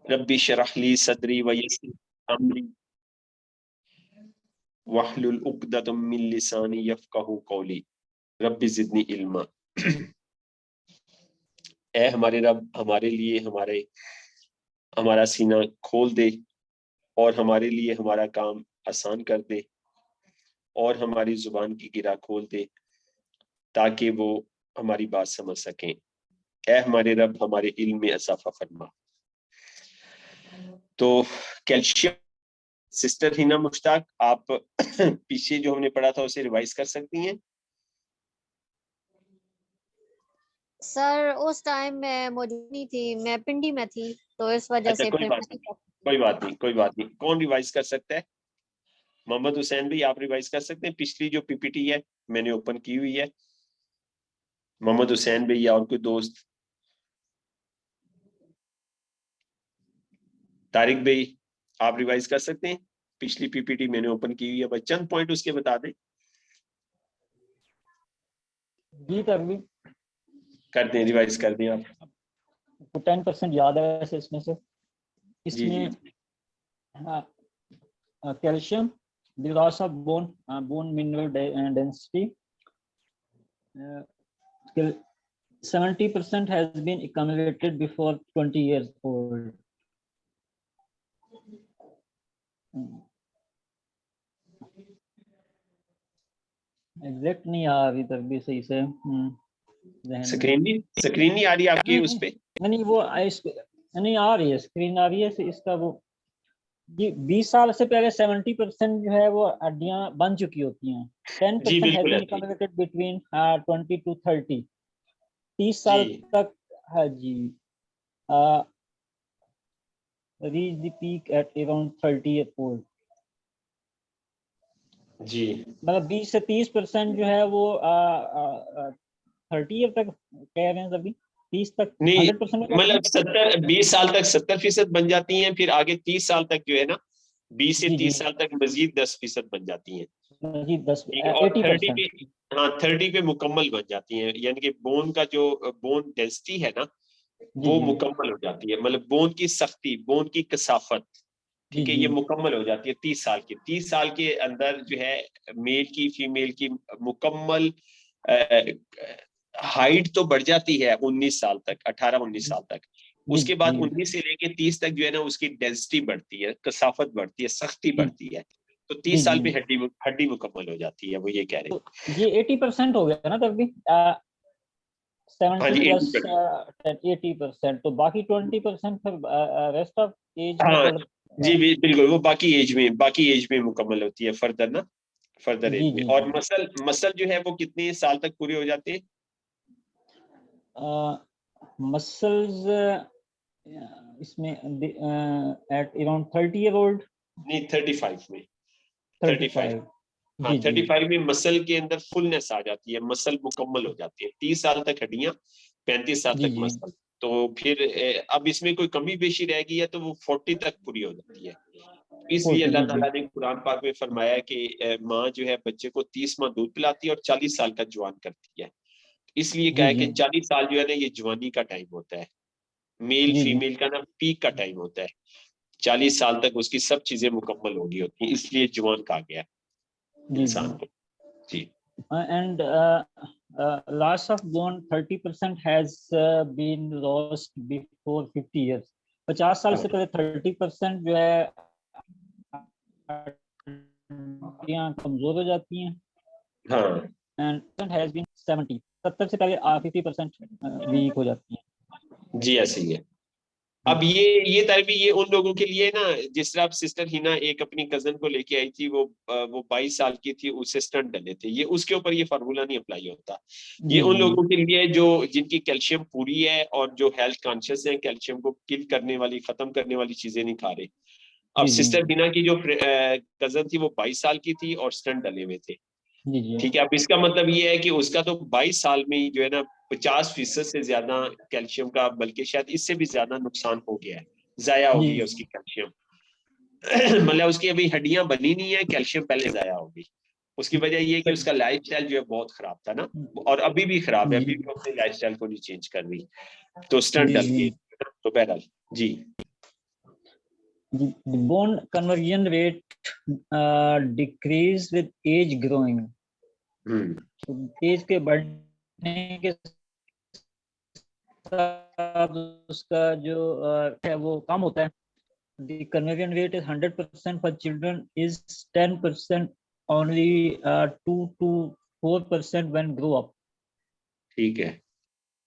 रब्बी शरह ली सदरी व यस्सिर अमरी वहलुल उक़दतम मिन लिसानी यफ़क़हू क़ौली रब्बी ज़िदनी इल्मा। ऐ हमारे रब, हमारे लिए हमारा सीना खोल दे और हमारे लिए हमारा काम आसान कर दे और हमारी जुबान की गिरा खोल दे ताकि वो हमारी बात समझ सकें। ऐ हमारे रब, हमारे इल्म में इज़ाफ़ा फरमा। तो कैल्शियम, सिस्टर हिना मुश्ताक, आप पीछे जो हमने पढ़ा था उसे रिवाइज कर सकती हैं? सर उस टाइम मैं मौजूद नहीं थी, मैं पिंडी में थी, तो इस वजह अच्छा, से कोई फिर बात नहीं, कोई बात नहीं, कोई बात नहीं। कौन रिवाइज कर सकता है? मोहम्मद हुसैन भी, आप रिवाइज कर सकते हैं? पिछली जो पीपीटी है मैंने ओपन की हुई है। मोहम्मद हुसैन भी या और कोई दोस्त? तारिक भाई, आप रिवाइज कर सकते हैं? पिछली पीपीटी मैंने ओपन की हुई है, बस चंद पॉइंट उसके बता दें। जी तभी कर दें, रिवाइज कर दें आप। 10% याद है वैसे इसमें से। जी जी इसमें calcium, the loss of bone mineral density, 70% has been accumulated before 20 years old. Exact नहीं आ अभी तक भी सही से स्क्रीन नहीं आ रही आपकी उस पे? नहीं वो नहीं आ रही है, स्क्रीन आ रही है इसका। वो जी 20 साल से पहले 70% जो है वो हड्डियां बन चुकी होती हैं। 10% has been accumulated between 20 to 30, 30 साल तक। हाँ जी, reach the peak at around 30 years old। जी, मतलब 20 से 30% जो है वो 30 ईयर तक कह रहे हैं सभी, 30 तक नहीं 100%। मतलब 20 साल तक 70% बन जाती हैं, फिर आगे 30 साल तक जो है ना, 20 से 30 साल तक मजीद 10% बन जाती हैं। मजीद 10, और 30 80%। पे, हाँ 30 पे मुकम्मल बन जाती हैं, यानी कि बोन का जो बोन डेंसिटी है ना वो मुकम्मल हो जाती है। मतलब बोन की सख्ती, बोन की कसाफत, ठीक है, ये मुकम्मल हो जाती है 30 साल की। 30 साल के अंदर जो है मेल की फीमेल की मुकम्मल हाइट तो बढ़ जाती है 19 साल तक, 18-19 साल तक। उसके बाद 19 से लेके 30 तक जो है ना उसकी डेंसिटी बढ़ती है, कसाफत बढ़ती है, सख्ती बढ़ती है। तो 30 साल में हड्डी मुकम्मल हो जाती है, वो ये कह रहे हैं। तो ये 80% हो गया ना तब भी, 70 प्लस 80%, तो बाकी 20% फिर रेस्ट ऑफ एज में जी बिल्कुल, वो बाकी एज में मुकम्मल होती है, फर्दर ना, फर्दर एज में। और मसल जो है वो कितने साल तक पूरे हो जाते हैं? मसल्स इसमें एट अराउंड 30 ईयर ओल्ड, नहीं 35 में, 35 हाँ 35 में मसल के अंदर फुलनेस आ जाती है, मसल मुकम्मल हो जाती है। 30 साल तक हड्डियां, 35 साल तक मसल। तो फिर अब इसमें कोई कमी पेशी रह गई है तो वो 40 तक पूरी हो जाती है। इसलिए अल्लाह ताला ने कुरान पाक में फरमाया कि माँ जो है बच्चे को 30 माह दूध पिलाती है और 40 साल का जवान करती है। इसलिए कहा है कि 40 साल जो है ना ये जवानी का टाइम होता है, मेल फीमेल का ना पीक का टाइम होता है। 40 साल तक उसकी सब चीजें मुकम्मल होगी होती हैं, इसलिए जवान कहा गया इंसान को। जी, and loss of bone 30% has been lost before 50 years। 50 साल से पहले 30% जो है हड्डियां कमजोर हो जाती हैं। हाँ, and has been 70 से पहले 50% वीक हो जाती हैं। जी ऐसे ही है। अब ये तरह भी ये उन लोगों के लिए ना, जिस तरह सिस्टर हिना एक अपनी कजन को लेके आई थी, वो 22 साल की थी, उससे स्टंट डले थे, ये उसके ऊपर ये फार्मूला नहीं अप्लाई होता। ये उन लोगों के लिए जो जिनकी कैल्शियम पूरी है और जो हेल्थ कॉन्शियस है, कैल्शियम को किल करने वाली, खत्म करने वाली चीजें नहीं खा रहे। अब सिस्टर हिना की जो कजन थी वो 22 साल की थी और स्टंट डले हुए थे, ठीक है। अब इसका मतलब ये है कि उसका तो 22 साल में ही जो है ना 50% से ज्यादा कैल्शियम का, बल्कि शायद इससे भी ज्यादा नुकसान हो गया है, जाया हो गई है उसकी कैल्शियम। मतलब उसकी अभी हड्डियां बनी नहीं है, कैल्शियम पहले जाया होगी। उसकी वजह ये है कि उसका लाइफस्टाइल जो है बहुत खराब था ना, और अभी भी खराब है, अभी भी अपने लाइफस्टाइल को नहीं चेंज कर रही, तो स्टंट डल गए। तो बहरहाल जी The bone conversion rate decrease with age growing. तो एज के बढ़ने के साथ उसका जो है वो कम होता है. The conversion rate is 100% for children, is 10% only, 2 to 4% when grow up. ठीक है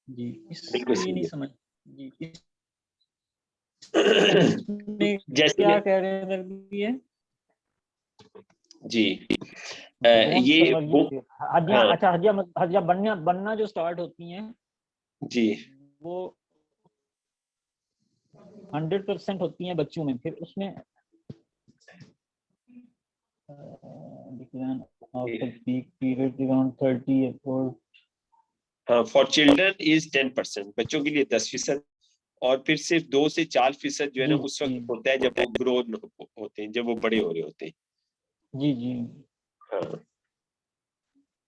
जी, बिल्कुल इसलिए सही नहीं है। समझ जी जैसे क्या कह रहे हैं ये जी बोन ये कन्वर्जन हड्डियां. हाँ अच्छा, हड्डियां बनना जो स्टार्ट होती हैं जी वो 100% होती हैं बच्चों में. फिर उसमें decline after peak period around 30 or for children is 10%, बच्चों के लिए 10%, और फिर सिर्फ 2 से 4% जो है ना जी उस वक्त होता है जब वो ग्रो होते हैं, जब वो बड़े हो रहे होते हैं. जी जी हाँ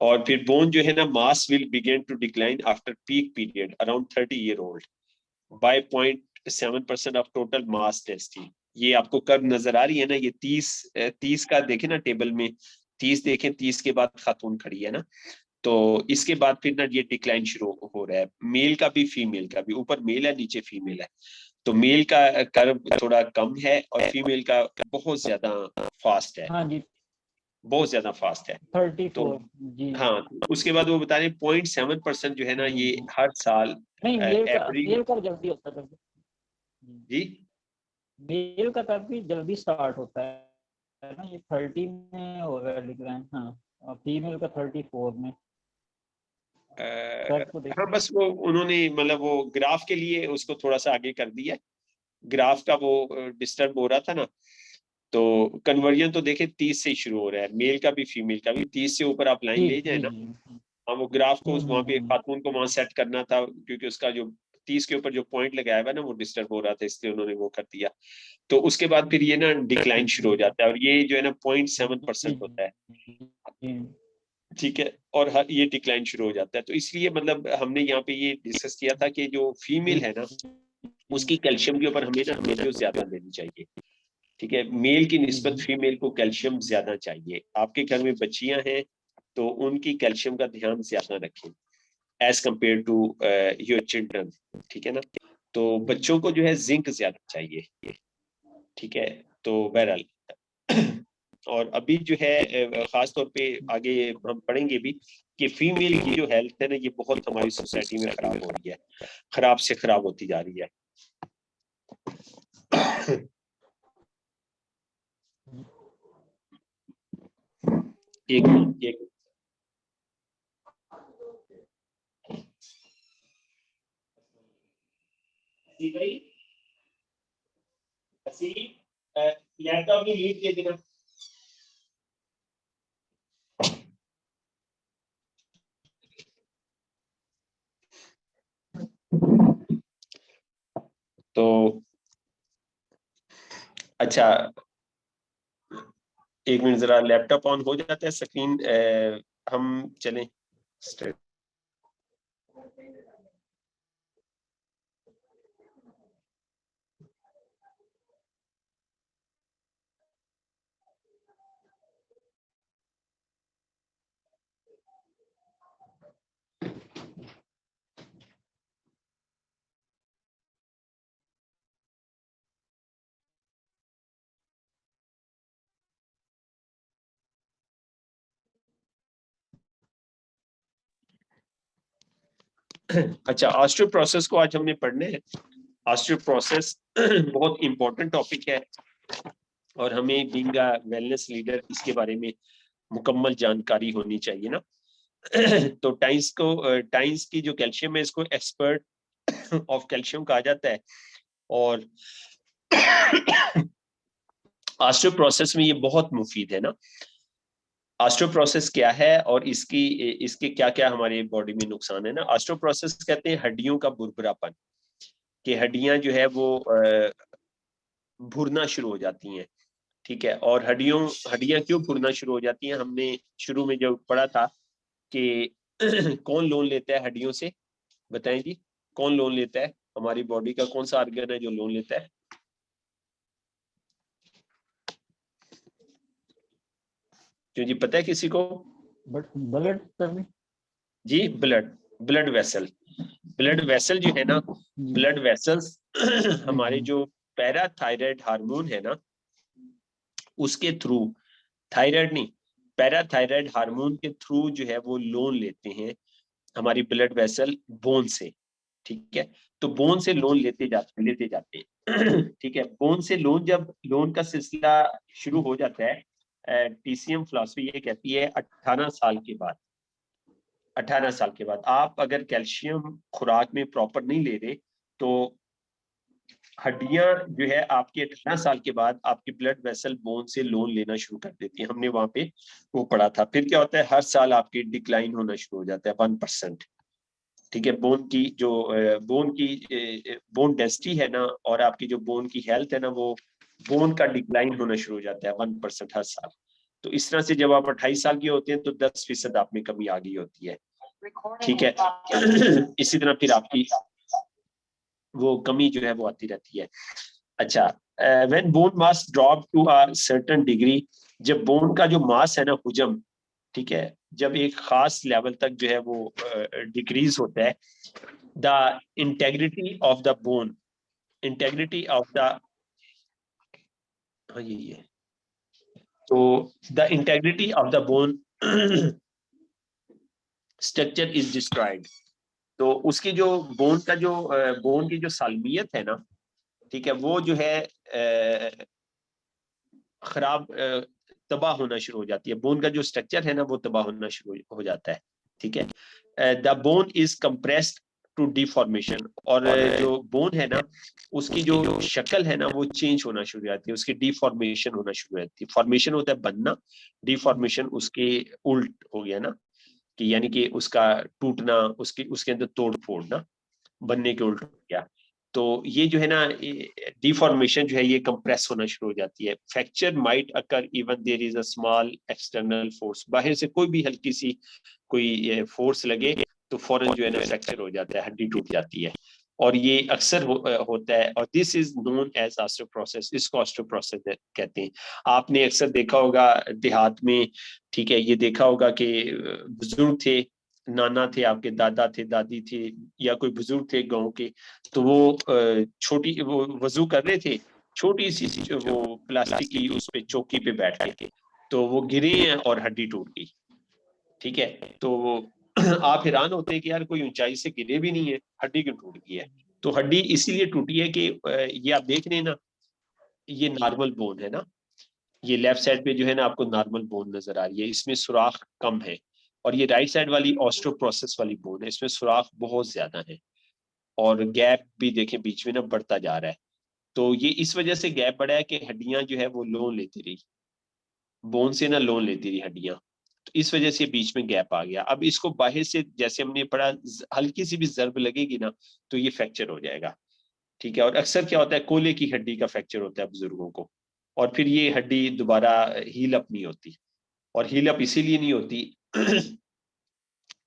और फिर बोन जो है ना mass will begin to decline after peak period around 30 year old by 0.7% of total mass density. ये आपको कर्व नजर आ रही है ना, ये 30 का देखें ना टेबल में, 30 देखें, 30 के बाद खातून खड़ी है ना, तो इसके बाद फिर ना ये डिक्लाइन शुरू हो रहा है. मेल का भी फीमेल का भी, ऊपर मेल है नीचे फीमेल है, तो मेल का कर्व थोड़ा कम है और फीमेल का बहुत ज्यादा फास्ट है, हाँ जी बहुत ज्यादा फास्ट है. 34 तो जी. हाँ उसके बाद वो बता रहे 0.7% जो है ना ये हर साल नहीं, एवरी मेल का जल्दी होता है. जी मेल का काफी जल्दी स्टार्ट होता है ना, ये 30 में हो रहा है डिक्लाइन. हाँ, और फीमेल का 34 में. हाँ बस वो उन्होंने मतलब वो ग्राफ के लिए उसको थोड़ा सा आगे कर दिया, ग्राफ का वो डिस्टर्ब हो रहा था ना, तो कन्वर्जन तो देखे 30 से ही शुरू हो रहा है, मेल का भी फीमेल का भी 30 से ऊपर आप लाइन जी ले जाए जी ना. जी. हाँ वो ग्राफ को वहां पे हम्म. खातून को वहां सेट करना था, क्योंकि उसका जो 30 के ऊपर जो पॉइंट लगाया हुआ है ना वो डिस्टर्ब हो रहा था, इसलिए उन्होंने वो कर दिया. तो उसके बाद फिर ये ना डिक्लाइन शुरू हो जाता है, और ये जो है ना 0.7% होता है, जी ठीक है, और ये डिक्लाइन शुरू हो जाता है. तो इसलिए मतलब हमने यहाँ पे ये डिस्कस किया था कि जो फीमेल है ना उसकी कैल्शियम के ऊपर हमें ना तवज्जो ज्यादा देनी चाहिए, ठीक है. मेल की निस्बत फीमेल को कैल्शियम ज्यादा चाहिए. आपके घर में बच्चियां हैं तो उनकी कैल्शियम का ध्यान ज्यादा रखें as compared to your children, ठीक है ना. तो बच्चों को जो है जिंक ज्यादा चाहिए, ठीक है. तो बहरहाल और अभी जो है खास तौर पे आगे हम पढ़ेंगे भी कि फीमेल की जो हेल्थ है ना ये बहुत हमारी सोसाइटी में खराब हो रही है, खराब से खराब होती जा रही है. एक मिनट लैपटॉप की लीड दे देना. तो अच्छा एक मिनट जरा लैपटॉप ऑन हो जाता है स्क्रीन, हम चलें स्टार्ट. अच्छा ऑस्टियोप्रोसेस को आज हमने पढ़ने हैं. ऑस्टियोप्रोसेस बहुत इंपॉर्टेंट टॉपिक है और हमें बीइंग अ वेलनेस लीडर इसके बारे में मुकम्मल जानकारी होनी चाहिए ना. तो टाइम्स की जो कैल्शियम है इसको एक्सपर्ट ऑफ कैल्शियम कहा जाता है, और ऑस्टियोप्रोसेस में ये बहुत मुफीद है ना. ऑस्टियोप्रोसेस क्या है और इसके क्या क्या हमारे बॉडी में नुकसान है ना. ऑस्टियोप्रोसेस कहते हैं हड्डियों का बुरबुरापन, कि हड्डियां जो है वो भुरना शुरू हो जाती हैं, ठीक है. और हड्डियां क्यों भुरना शुरू हो जाती हैं, हमने शुरू में जब पढ़ा था कि कौन लोन लेता है हड्डियों से, बताएं जी कौन लोन लेता है, हमारी बॉडी का कौन सा ऑर्गन है जो लोन लेता है. क्यों जी, पता है किसी को? ब्लड जी, ब्लड वेसल जो है ना, ब्लड वेसल्स हमारे जो पैराथायराइड हार्मोन है ना, उसके थ्रू, थायराइड नहीं, पैराथायराइड हार्मोन के थ्रू जो है वो लोन लेते हैं हमारी ब्लड वेसल बोन से। ठीक है, तो बोन से लोन लेते जाते हैं। ठीक है, बोन से लोन, जब लोन का सिलसिला शुरू हो जाता है, टीसीएम फिलॉसफी ये कहती है 18 साल के बाद, 18 साल के बाद आप अगर कैल्शियम खुराक में प्रॉपर नहीं ले रहे तो हड्डियां जो है आपके 18 साल के बाद आपकी ब्लड वेसल बोन से लोन लेना शुरू कर देती है। हमने वहां पे वो पढ़ा था। फिर क्या होता है, हर साल आपकी डिक्लाइन होना शुरू हो जाता है 1%। ठीक है, बोन डेंसिटी है ना, और आपकी जो बोन की हेल्थ है ना, वो बोन का डिक्लाइन होना शुरू हो जाता है 1% हर साल। तो इस तरह से जब आप 28 साल के होते हैं तो 10% आप में कमी आ गई होती है। ठीक है, इसी तरह फिर आपकी वो कमी जो है वो आती रहती है। अच्छा, when bone mass drop to a certain degree, जब बोन का जो मास है ना, हुजम, ठीक है, जब एक खास लेवल तक जो है वो डिक्रीज होता है, the integrity of the bone, integrity of the, हाँ यही है, तो the integrity of the bone structure is destroyed. तो उसकी जो बोन का जो बोन की जो सालमियत है ना, ठीक है, वो जो है खराब, तबाह होना शुरू हो जाती है। बोन का जो स्ट्रक्चर है ना, वो तबाह होना शुरू हो जाता है। ठीक है, the bone is compressed to deformation, और जो बोन है ना, उसकी जो शक्ल है ना, वो चेंज होना शुरू हो जाती है, उसकी डिफॉर्मेशन होना शुरू हो जाती है। फॉर्मेशन होता है बनना, डिफॉर्मेशन उसके उल्ट हो गया ना, कि यानी कि उसका टूटना, उसके अंदर तोड़ फोड़ना, बनने के उल्ट हो गया। तो ये जो है ना, डिफॉर्मेशन जो है ये कंप्रेस होना शुरू हो जाती है। Fracture might occur even there is a small external force, बाहर से कोई भी हल्की सी कोई फोर्स लगे तो फौरन जो है ना फ्रैक्चर हो जाता है, हड्डी टूट जाती है। और ये अक्सर होता है, और this is known as osteoporosis, इसको ऑस्टियोप्रोसिस कहते हैं। आपने अक्सर देखा होगा देहात में, ठीक है, ये देखा होगा कि बुजुर्ग थे, नाना थे, आपके दादा थे, दादी थे, या कोई बुजुर्ग थे गांव के, तो वो छोटी वो वजू कर रहे थे, छोटी सी वो प्लास्टिक की उस पे चौकी पे बैठ के, तो वो गिरे हैं और हड्डी टूट गई। ठीक है, तो आप हैरान होते हैं कि यार कोई ऊंचाई से गिरे भी नहीं है, हड्डी क्यों टूट गई है? तो हड्डी इसीलिए टूटी है कि ये आप देख रहे हैं ना, ये नॉर्मल बोन है ना, ये लेफ्ट साइड पे जो है ना आपको नॉर्मल बोन नजर आ रही है, इसमें सुराख कम है। और ये राइट साइड वाली ऑस्टियोप्रोसिस वाली बोन है, इसमें सुराख बहुत ज्यादा है, और गैप भी देखें बीच में ना बढ़ता जा रहा है। तो ये इस वजह से गैप बढ़ा है कि हड्डियां जो है वो लोन लेती रही, बोन से ना लोन लेती रही हड्डियां, तो इस वजह से बीच में गैप आ गया। अब इसको बाहर से, जैसे हमने पढ़ा, हल्की सी भी जर्ब लगेगी ना तो ये फ्रैक्चर हो जाएगा। ठीक है, और अक्सर क्या होता है, कोले की हड्डी का फ्रैक्चर होता है बुजुर्गों को, और फिर ये हड्डी दोबारा हील अप नहीं होती। और हील अप इसीलिए नहीं होती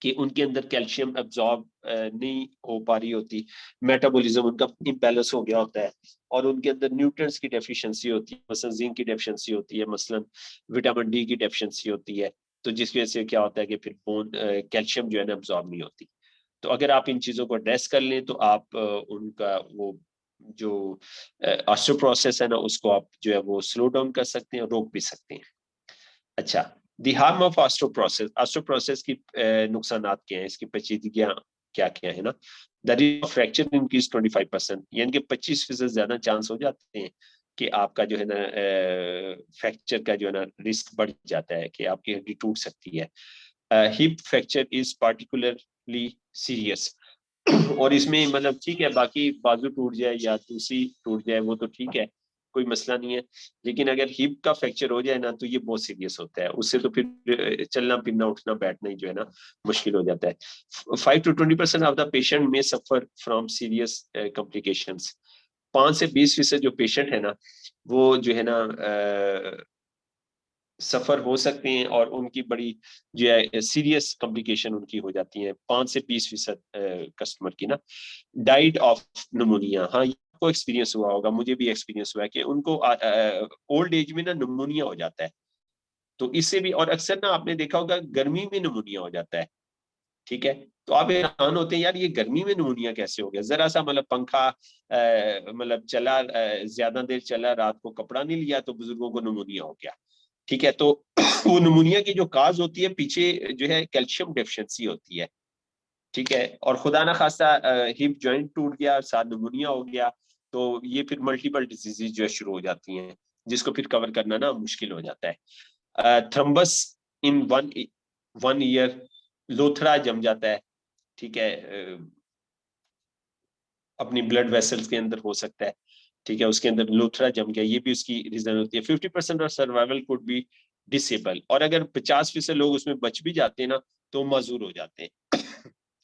कि उनके अंदर कैल्शियम एब्जॉर्ब नहीं हो पा रही होती, मेटाबॉलिज्म उनका इम्बैलेंस हो गया होता है, और उनके अंदर न्यूट्रिएंट्स की डेफिशिएंसी होती है, मसलन जिंक की डेफिशिएंसी होती है, मसलन विटामिन डी की डेफिशिएंसी होती है। तो जिसकी वजह से क्या होता है कि फिर बोन कैल्शियम जो है ना एब्जॉर्ब नहीं होती। तो अगर आप इन चीजों को एड्रेस कर लें तो आप उनका वो जो ऑस्टियोप्रोसिस है ना, उसको आप जो है वो स्लो डाउन कर सकते हैं, रोक भी सकते हैं। अच्छा, दी हार्म ऑफ ऑस्टियोप्रोसिस, ऑस्टियोप्रोसिस की नुकसानात क्या हैं, इसकी पेचीदगियां क्या क्या है ना। The risk of fracture increase 25%, यानी कि 25% ज्यादा चांस हो जाते हैं कि आपका जो है ना फ्रैक्चर का जो है ना रिस्क बढ़ जाता है, कि आपकी हड्डी टूट सकती है। Hip fracture is particularly serious, और इसमें मतलब ठीक है, बाकी बाजू टूट जाए या दूसरी टूट जाए वो तो ठीक है, कोई मसला नहीं है, लेकिन अगर हिप का फ्रैक्चर हो जाए ना तो ये बहुत सीरियस होता है। उससे तो फिर चलना फिरना उठना बैठना ही जो है ना मुश्किल हो जाता है। 5 to 20% ऑफ द पेशेंट में सफर फ्रॉम सीरियस कॉम्प्लिकेशंस। 5 से 20% जो पेशेंट है ना, वो जो है ना सफर हो सकते हैं, और उनकी बड़ी जो है सीरियस कॉम्प्लिकेशन उनकी हो जाती है, 5 से 20% कस्टमर की ना। डाइड ऑफ निमोनिया, हाँ आपको एक्सपीरियंस हुआ होगा, मुझे भी एक्सपीरियंस हुआ है कि उनको ओल्ड एज में ना निमोनिया हो जाता है। तो इससे भी, और अक्सर ना आपने देखा होगा गर्मी में निमोनिया हो जाता है, ठीक है। तो आप हैरान होते हैं यार ये गर्मी में निमोनिया कैसे हो गया, जरा सा मतलब पंखा मतलब चला, ज्यादा देर चला, रात को कपड़ा नहीं लिया तो बुजुर्गों को निमोनिया हो गया, ठीक है। तो वो निमोनिया की जो काज होती है पीछे जो है कैल्शियम डेफिशिएंसी होती है, ठीक है। और खुदा ना खास्ता हिप जॉइंट टूट गया, साथ निमोनिया हो गया, तो ये फिर मल्टीपल डिजीजेज जो है शुरू हो जाती हैं, जिसको फिर कवर करना ना मुश्किल हो जाता है। थ्रम्बस इन वन ईयर, लोथड़ा जम जाता है, ठीक है, अपनी ब्लड वेसल्स के अंदर हो सकता है, ठीक है, उसके अंदर लोथड़ा जम गया, ये भी उसकी रीजन होती है। 50% of survival could be disable, और अगर 50% लोग उसमें बच भी जाते हैं ना तो माजूर हो जाते हैं,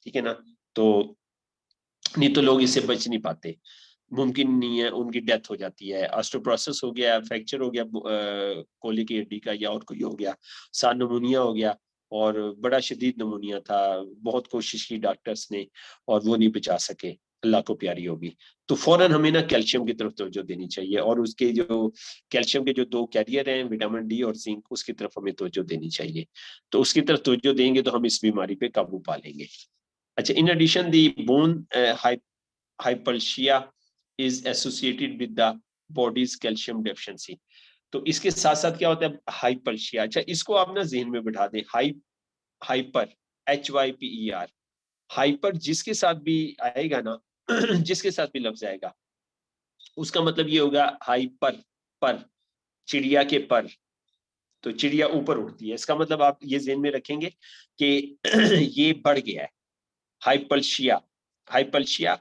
ठीक है ना। तो नहीं तो लोग इससे बच नहीं पाते, मुमकिन नहीं है, उनकी डेथ हो जाती है। ऑस्टियोपोरोसिस हो गया, फ्रैक्चर हो गया कोली की हड्डी का, या और कोई हो गया, सा निमोनिया हो गया, और बड़ा शदीद निमोनिया था, बहुत कोशिश की डॉक्टर्स ने और वो नहीं बचा सके, अल्लाह को प्यारी होगी। तो फौरन हमें ना कैल्शियम की तरफ तवज्जो देनी चाहिए, और उसके जो कैल्शियम के जो 2 कैरियर हैं, विटामिन डी और जिंक, उसकी तरफ हमें तवज्जो देनी चाहिए। तो उसकी तरफ तवज्जो देंगे तो हम इस बीमारी पे काबू पा लेंगे। अच्छा, in addition the bone hyperplasia is associated with the body's calcium deficiency। तो इसके साथ साथ क्या होता है हाइपल्शिया। अच्छा, इसको आप ना जहन में बिठा दें, हाइपर HYPER, हाइपर जिसके साथ भी आएगा ना जिसके साथ भी लफ्ज आएगा उसका मतलब ये होगा हाइपर, पर चिड़िया के पर, तो चिड़िया ऊपर उड़ती है, इसका मतलब आप ये जहन में रखेंगे कि ये बढ़ गया है हाइपल्शिया। हाइपल्शिया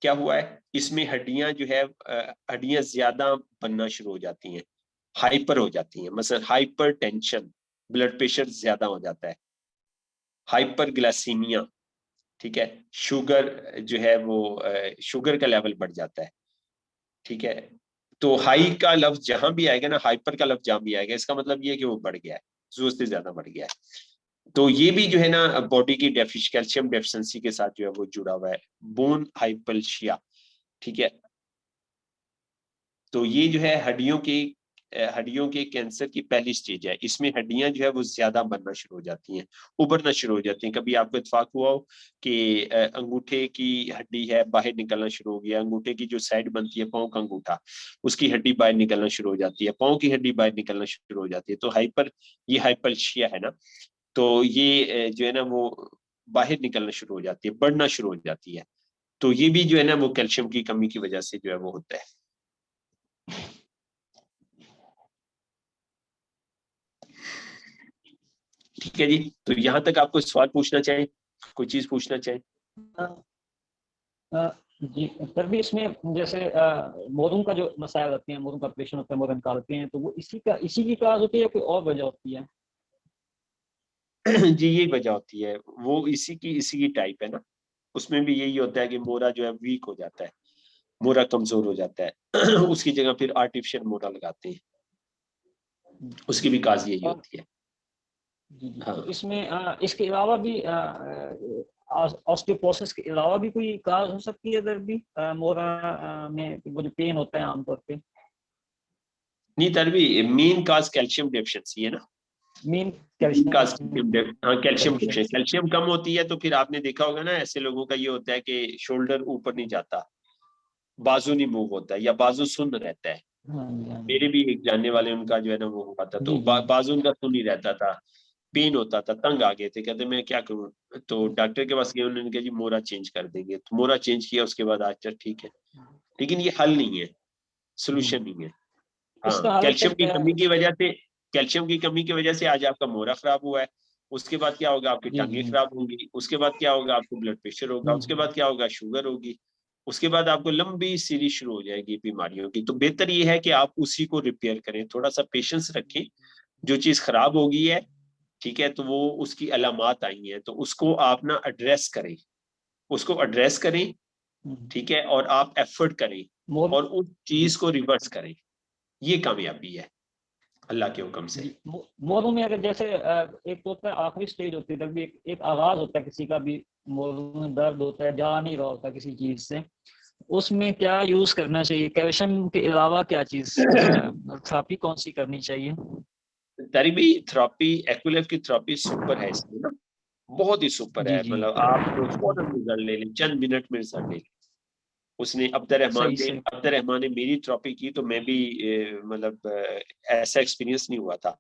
क्या हुआ है, इसमें हड्डियां जो है हड्डियां ज्यादा बनना शुरू हो जाती हैं, हाइपर हो जाती हैं, मतलब हाइपर टेंशन, ब्लड प्रेशर ज्यादा हो जाता है, हाइपर ग्लाइसीमिया, ठीक है, शुगर जो है वो शुगर का लेवल बढ़ जाता है, ठीक है। तो हाई का लफ्ज जहां भी आएगा ना, हाइपर का लफ्ज जहां भी आएगा, इसका मतलब ये है कि वो बढ़ गया है, जरूरत से ज्यादा बढ़ गया है। तो ये भी जो है ना बॉडी की कैल्शियम डेफिशिएंसी के साथ जो है वो जुड़ा हुआ है, बोन हाइपल्शिया, ठीक है। तो ये जो है हड्डियों के कैंसर की पहली स्टेज है, इसमें हड्डियां जो है वो ज्यादा बनना शुरू हो जाती हैं, उभरना शुरू हो जाती हैं। कभी आपको इत्तेफाक हुआ हो कि अंगूठे की हड्डी है बाहर निकलना शुरू हो गया, अंगूठे की जो साइड बनती है पांव का अंगूठा, उसकी हड्डी बाहर निकलना शुरू हो जाती है, पांव की हड्डी बाहर निकलना शुरू हो जाती है। तो ये हाइपल्शिया है ना, तो ये जो है ना वो बाहर निकलना शुरू हो जाती है, बढ़ना शुरू हो जाती है। तो ये भी जो है ना वो कैल्शियम की कमी की वजह से जो है वो होता है। ठीक है जी, तो यहाँ तक आपको सवाल पूछना चाहें, कोई चीज पूछना चाहें? जी सर, भी इसमें जैसे मोरंग का जो मसाइल होते हैं, मोरंग का ऑपरेशन होता है, मोरंग निकालते हैं, तो वो इसी की काज होती है या कोई और वजह होती है? जी यही वजह होती है, वो इसी की टाइप है ना, उसमें भी यही होता है कि मोरा जो है वीक हो जाता है, मोरा कमजोर हो जाता है उसकी जगह फिर आर्टिफिशियल मोरा लगाते हैं, उसकी भी काज यही होती है। जी जी। हाँ तो इसमें इसके अलावा भी ऑस्टियोपोरोसिस के अलावा भी कोई काज हो सकती है इधर भी मोरा में वो जो पेन होता है आमतौर पे? नहीं तरवी, मेन काज कैल्शियम डेफिशिएंसी है ना, मेन कैल्शियम कैल्शियम। कैल्शियम कम होती है, तो फिर आपने देखा होगा ना ऐसे लोगों का ये होता है कि शोल्डर ऊपर नहीं जाता, बाजू नहीं मूव होता है, या बाजू सुन्न रहता है। हाँ जी, हाँ मेरे जी। भी एक जानने वाले उनका जो है ना वो हुआ था, तो जी जी। बाजू उनका सुन ही रहता था, पेन होता था, तंग आ गए थे, कहते मैं क्या करूं, तो डॉक्टर के पास गए, उन्होंने कहा जी मोरा चेंज कर देंगे, तो मोरा चेंज किया, उसके बाद आज चल ठीक है, लेकिन ये हल नहीं है, सोल्यूशन नहीं है। इसका हाँ, हल सर क्या है? कैल्शियम की कमी की वजह से आज आपका मोरा खराब हुआ है, उसके बाद क्या होगा, आपकी जी जी। टांगें खराब होंगी, उसके बाद क्या होगा, आपको ब्लड प्रेशर होगा, उसके बाद क्या होगा, शुगर होगी, उसके बाद आपको लंबी सीरीज शुरू हो जाएगी बीमारियों की। तो बेहतर ये है कि आप उसी को रिपेयर करें, थोड़ा सा पेशेंस रखें, जो चीज खराब हो गई है, ठीक है, तो वो उसकी अलामात आई हैं, तो उसको आप ना एड्रेस करें, उसको एड्रेस करें, ठीक है, और आप एफर्ट करें मोर और उस चीज को रिवर्स करें, ये कामयाबी है अल्लाह के हुक्म से। जी। मोरों में अगर जैसे एक तो होता है आखिरी स्टेज होती है, तब भी एक आगाज होता है किसी का भी, मोरों में दर्द होता है, जा नहीं रहा होता किसी चीज से, उसमें क्या यूज करना चाहिए? कैल्शियम के अलावा क्या चीज थेरेपी कौन सी करनी चाहिए? तारी भी थेरेपी, एक्विलाइफ की थेरेपी सुपर है इसमें ना, बहुत ही सुपर है। जी मतलब आप फौरन रिजल्ट ले लें, चंद मिनट में रिजल्ट ले लें। उसने सही सही अब्दुर्रहमान ने मेरी थेरेपी की तो मैं भी मतलब ऐसा एक्सपीरियंस नहीं हुआ था।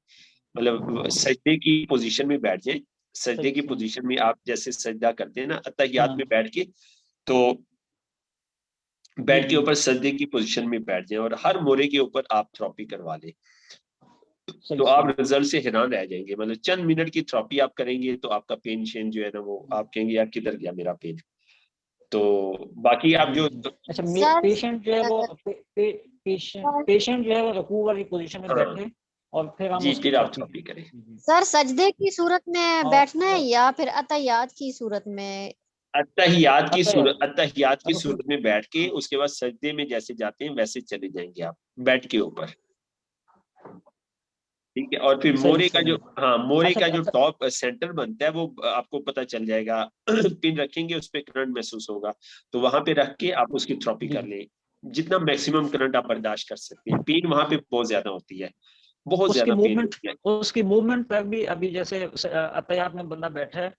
मतलब सजदे की पोजीशन में बैठ जाए, सजदे की सही पोजीशन में आप जैसे सजदा करते हैं ना अत्तहियात हाँ में बैठ के, तो जी बेड के जी ऊपर सजदे की पोजीशन में बैठ जाएं और हर मोरे के ऊपर आप थेरेपी करवा लें, सही तो आप सही रिजल्ट से हैरान रह जाएंगे। मतलब चंद मिनट की थेरेपी आप करेंगे तो आपका पेन शेन जो है ना वो आप कहेंगे यार किधर गया मेरा पेन। तो बाकी आप जी जो जी अच्छा सर पेशेंट जो है वो सर पेशेंट जो है वो रुकू वाली पोजीशन में हाँ बैठे और फिर हम जी, उसकी फिर आप थेरेपी थेरेपी करें। जी सर सजदे की सूरत में और बैठना है या फिर अतहियात की सूरत में? अत्तहियात की रुकू सूरत में बैठ के उसके बाद सजदे में जैसे जाते हैं वैसे चले जाएंगे आप बेड के ऊपर, ठीक है। और फिर सही मोरे का जो, सही हाँ मोरे अच्छा का जो अच्छा टॉप सेंटर बनता है वो आपको पता चल जाएगा। पिन रखेंगे उस पर करंट महसूस होगा, तो वहां पे रख के आप उसकी थेरेपी जी कर लें। जितना मैक्सिमम करंट आप बर्दाश्त कर सकते हैं। पेन वहां पे बहुत ज्यादा होती है, बहुत ज्यादा पेन होती है। उसकी मूवमेंट पर भी अभी जैसे अतयात में बंदा बैठा है,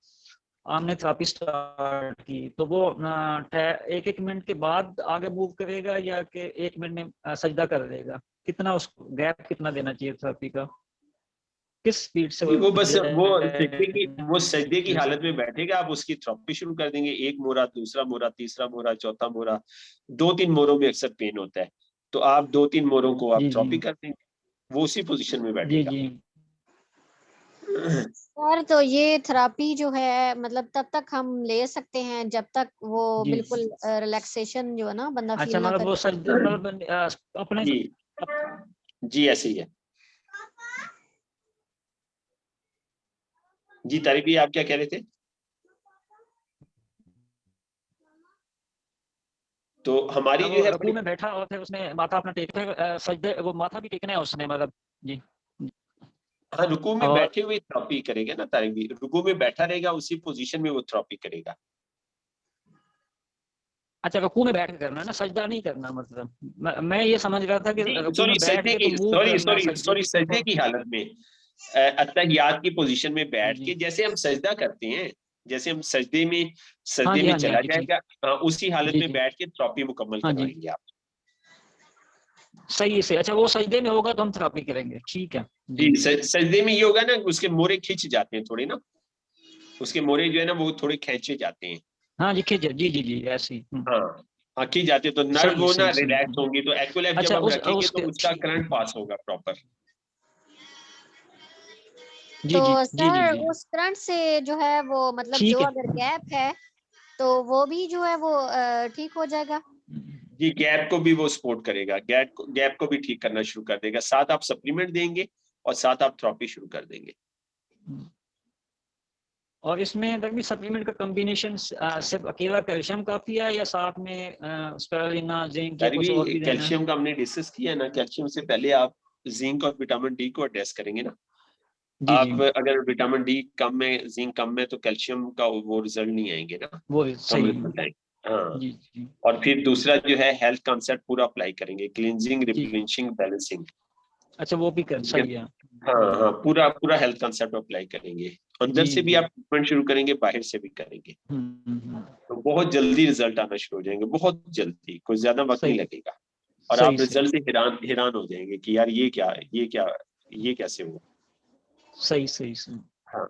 हमने थेरेपी स्टार्ट की तो वो एक एक मिनट के बाद आगे मूव करेगा या कि एक मिनट में सजदा कर देगा? कितना उसको गैप कितना देना चाहिए थेरेपी का? किस स्पीड से वो बस वो सजदे की हालत में बैठेगा, आप उसकी थेरेपी शुरू कर देंगे। एक मोरा, दूसरा मोरा, तीसरा मोरा, चौथा मोरा, 2-3 मोरों में अक्सर पेन होता है, तो आप 2-3 मोरों को आप जी जी थेरेपी कर देंगे, वो उसी पोजीशन में जी बैठेगा। जी सर तो ये थेरेपी जो है मतलब तब तक हम ले सकते हैं जब तक वो जी बिल्कुल रिलैक्सेशन जो है ना बंदा अच्छा फील ना मतलब करे। वो सजदे मतलब अपने जी जी ऐसे ही है। जी तारिक भाई, आप क्या कह रहे थे? तो हमारी जो वो है रुकू में बैठा और फिर उसने माथा अपना टेक फिर सजदे वो माथा भी टेकना है उसने मतलब जी हाँ, रुकू में और बैठे हुए थेरेपी करेगा ना तारिक भाई, रुकू में बैठा रहेगा उसी पोजीशन में वो थेरेपी करेगा। अच्छा रुकू में बैठ के करना है ना, सजदा नहीं करना मतलब मैं ये समझ रहा था कि जी रुकू सॉरी, में बैठ के तो मूव करना है सजदे सजदे की हालत में अत्तहियात की पोजीशन में जी बैठ जी के जैसे हम सजदा करते हैं, जैसे हम हाँ सजदे जी में हाँ जी हाँ चला जी ठीक जाएगा, उसी हालत जी में जी बैठ के थेरेपी मुकम्मल हाँ जी करवाएंगे आप। सही से अच्छा वो सजदे में होगा तो हम थेरेपी करेंगे ठीक है जी जी सजदे में ये होगा ना, उसके मोरे खिंच जाते हैं थोड़े ना, उसके मोरे जो है ना वो थोड़े खींचे जाते हैं। हाँ जी खींचे जी जी जी ऐसे ही हाँ हाँ, खींच जाते हैं तो नर्व सही वो ना सही सही रिलैक्स होंगी, तो एक्वलाइफ जब अच्छा हम उस रखेंगे तो उसके उसका करंट पास होगा प्रॉपर। जी तो जी जी जी सर जी उस करंट से जो है वो मतलब जो ठीक है अगर गैप है तो वो भी जो है वो ठीक हो जाएगा। जी गैप को भी वो सपोर्ट करेगा, गैप को भी ठीक करना शुरू कर देगा। साथ आप सप्लीमेंट देंगे और साथ आप थेरेपी शुरू कर देंगे। और इसमें अगर भी सप्लीमेंट का कॉम्बिनेशन सिर्फ अकेला कैल्शियम काफी है या साथ में स्पिरुलिना जिंक या कुछ और भी देना है? कैल्शियम का हमने डिस्कस किया ना, कैल्शियम से पहले आप जिंक और विटामिन डी को एड्रेस करेंगे ना। जी जी आप अगर विटामिन डी कम है, जिंक कम है, तो कैल्शियम का वो रिजल्ट नहीं आएंगे ना, वो कम सही रिजल्ट आएंगे। हाँ, जी जी और फिर दूसरा जो है हेल्थ कॉन्सेप्ट पूरा अप्लाई करेंगे, क्लींजिंग, जी रिप्लेनिशिंग, बैलेंसिंग। अच्छा वो भी कर सही है हाँ हाँ, पूरा पूरा हेल्थ कॉन्सेप्ट अप्लाई करेंगे। अंदर जी से भी जी आप ट्रीटमेंट शुरू करेंगे, बाहर से भी करेंगे, हम्म। तो बहुत जल्दी रिजल्ट आना शुरू हो जाएंगे, बहुत जल्दी, कोई ज्यादा वक्त नहीं सही लगेगा। और सही आप सही रिजल्ट से हैरान हैरान हो जाएंगे कि यार ये कैसे हुआ। सही सही सही हाँ